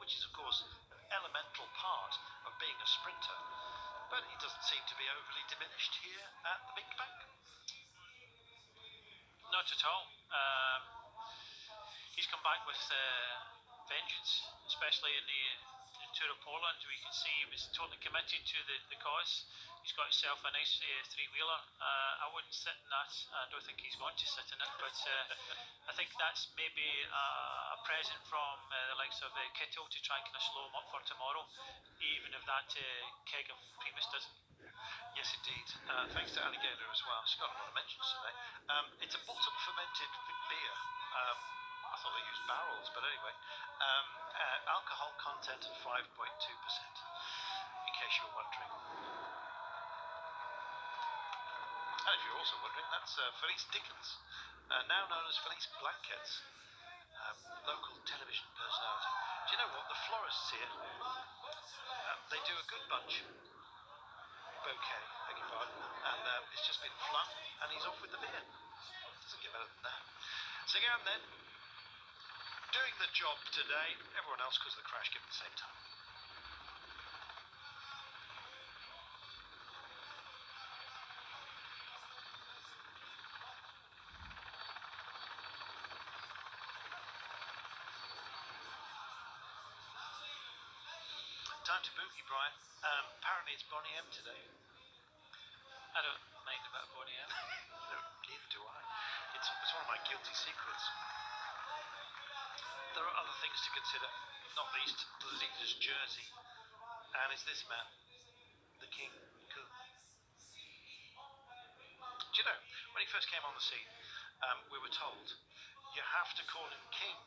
which is, of course, an elemental part of being a sprinter. But he doesn't seem to be overly diminished here at the Binckbank. Not at all. He's come back with vengeance, especially in the Tour of Poland, where you can see he was totally committed to the cause. He's got himself a nice three-wheeler. I wouldn't sit in that. I don't think he's going to sit in it, but I think that's maybe a present from the likes of Kittel to try and kind of slow him up for tomorrow, even if that keg of Primus doesn't. Yes, indeed. Thanks to Alligator as well. She's got a lot of mentions today. It's a bottom fermented beer. I thought they used barrels, but anyway. Alcohol content of 5.2%, in case you were wondering. And if you're also wondering, that's Felice Dickens, now known as Felice Blankets, local television personality. Do you know what? The florists here, they do a good bunch. Bouquet, beg your pardon, and it's just been flung, and he's off with the beer. Doesn't get better than that. So again then, doing the job today, everyone else caused the crash given the same time. Time to boogie, Brian. Apparently it's Bonnie M today. I don't mind about Bonnie M. No, neither do I. It's one of my guilty secrets. There are other things to consider, not least the leader's jersey. And it's this man, the King Cool. Do you know, when he first came on the scene, we were told, you have to call him King.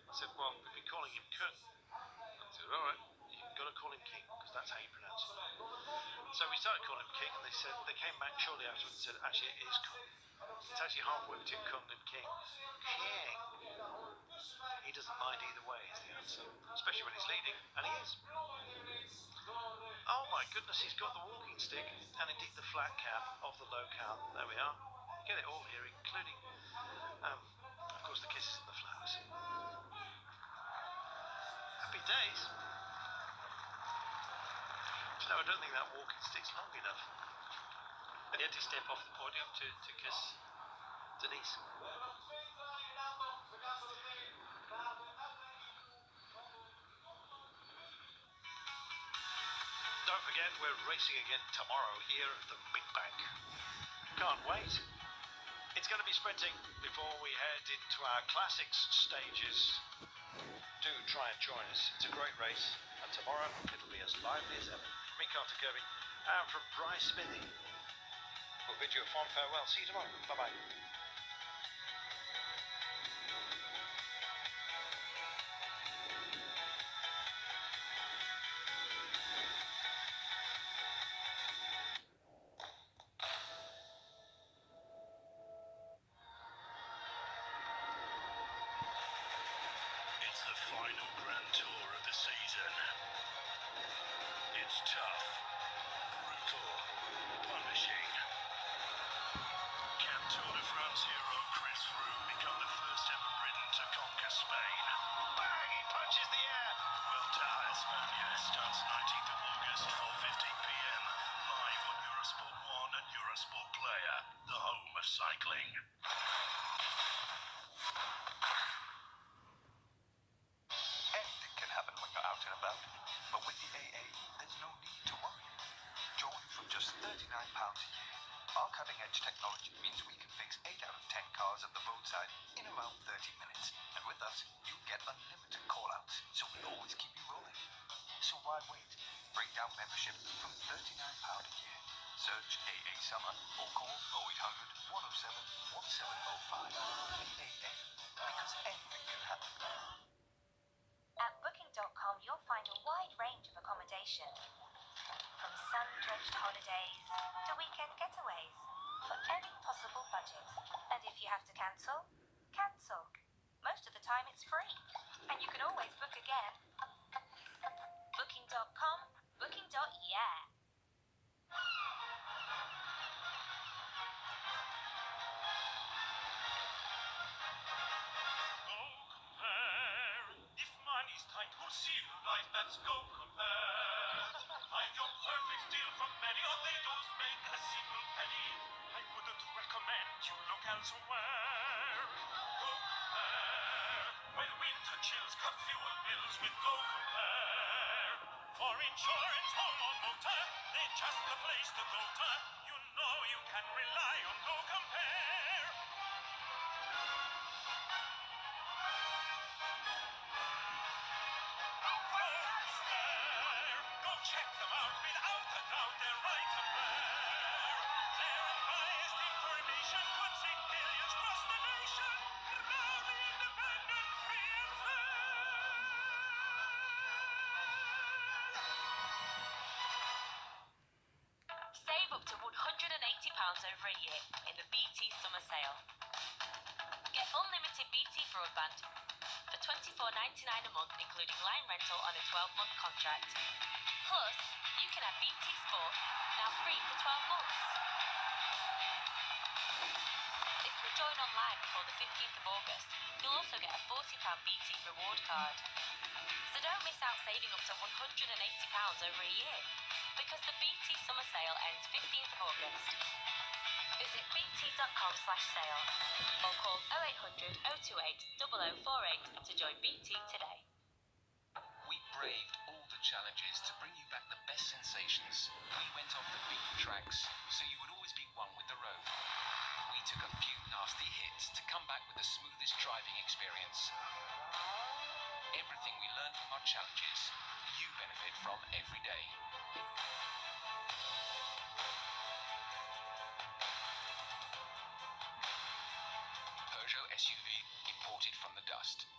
I said, well, we've been calling him Kun. I said, all right, you've got to call him King, because that's how you pronounce it. So we started calling him King, and they came back shortly afterwards and said, actually, it is Kun. It's actually halfway between Kun and King. King. He doesn't mind either way, is the answer. Especially when he's leading, and he is. Oh my goodness, he's got the walking stick, and indeed the flat cap of the locale. There we are. You get it all here, including, of course, the kisses and the flowers. Happy days. No, I don't think that walking stick's long enough. He had to step off the podium to kiss Denise. Don't forget, we're racing again tomorrow here at the Binckbank. Can't wait. It's going to be sprinting before we head into our classics stages. Do try and join us. It's a great race, and tomorrow it'll be as lively as ever. From me, Carlton Kirby, and from Bry Smithy, we'll bid you a fond farewell. See you tomorrow. Bye-bye. the season. It's tough, brutal, punishing. Can Tour de France hero Chris Froome become the first ever Briton to conquer Spain? Bang! He punches the air. The Vuelta a España starts 19th of August, 4:15 p.m. live on Eurosport 1 and Eurosport Player, the home of cycling. Anything can happen when you're out and about, but with the AA, there's no need to worry. Join from just £39 a year. Our cutting-edge technology means we can fix 8 out of 10 cars at the roadside in around 30 minutes. And with us, you get unlimited call-outs, so we always keep you rolling. So why wait? Bring down membership from £39 a year. Search AA Summer or call 0800 107 1705. The AA, because anything can happen. At Booking.com, you'll find a wide range of accommodation, from sun-drenched holidays to weekend getaways, for any possible budget. And if you have to cancel, cancel. Most of the time it's free, and you can always book again. Booking.com, booking.yeah. If money's tight, who'll see you right? Let's go compare. Find your perfect deal from many, or they don't make a single penny. I wouldn't recommend you look elsewhere. Go compare. When winter chills cut fuel bills with Go compare. For insurance, home or motor, they're just the place to go to. You know you can rely on Go compare. Go check them out without a doubt, they're right up there. Their unbiased information could sink millions across the nation. Proudly independent, free and fair. Save up to £180 over a year in the BT Summer Sale. Get unlimited BT broadband for £24.99 a month, including line rental on a 12-month contract. Plus, you can have BT Sport now free for 12 months. If you join online before the 15th of August, you'll also get a £40 BT reward card. So don't miss out saving up to £180 over a year, because the BT Summer Sale ends 15th of August. Visit bt.com/sale or call 0800 028 0048 to join BT today. We braved all the challenges to bring you back the best sensations. We went off the beaten tracks, so you would always be one with the road. We took a few nasty hits to come back with the smoothest driving experience. Everything we learned from our challenges, you benefit from every day. Peugeot SUV, imported from the dust.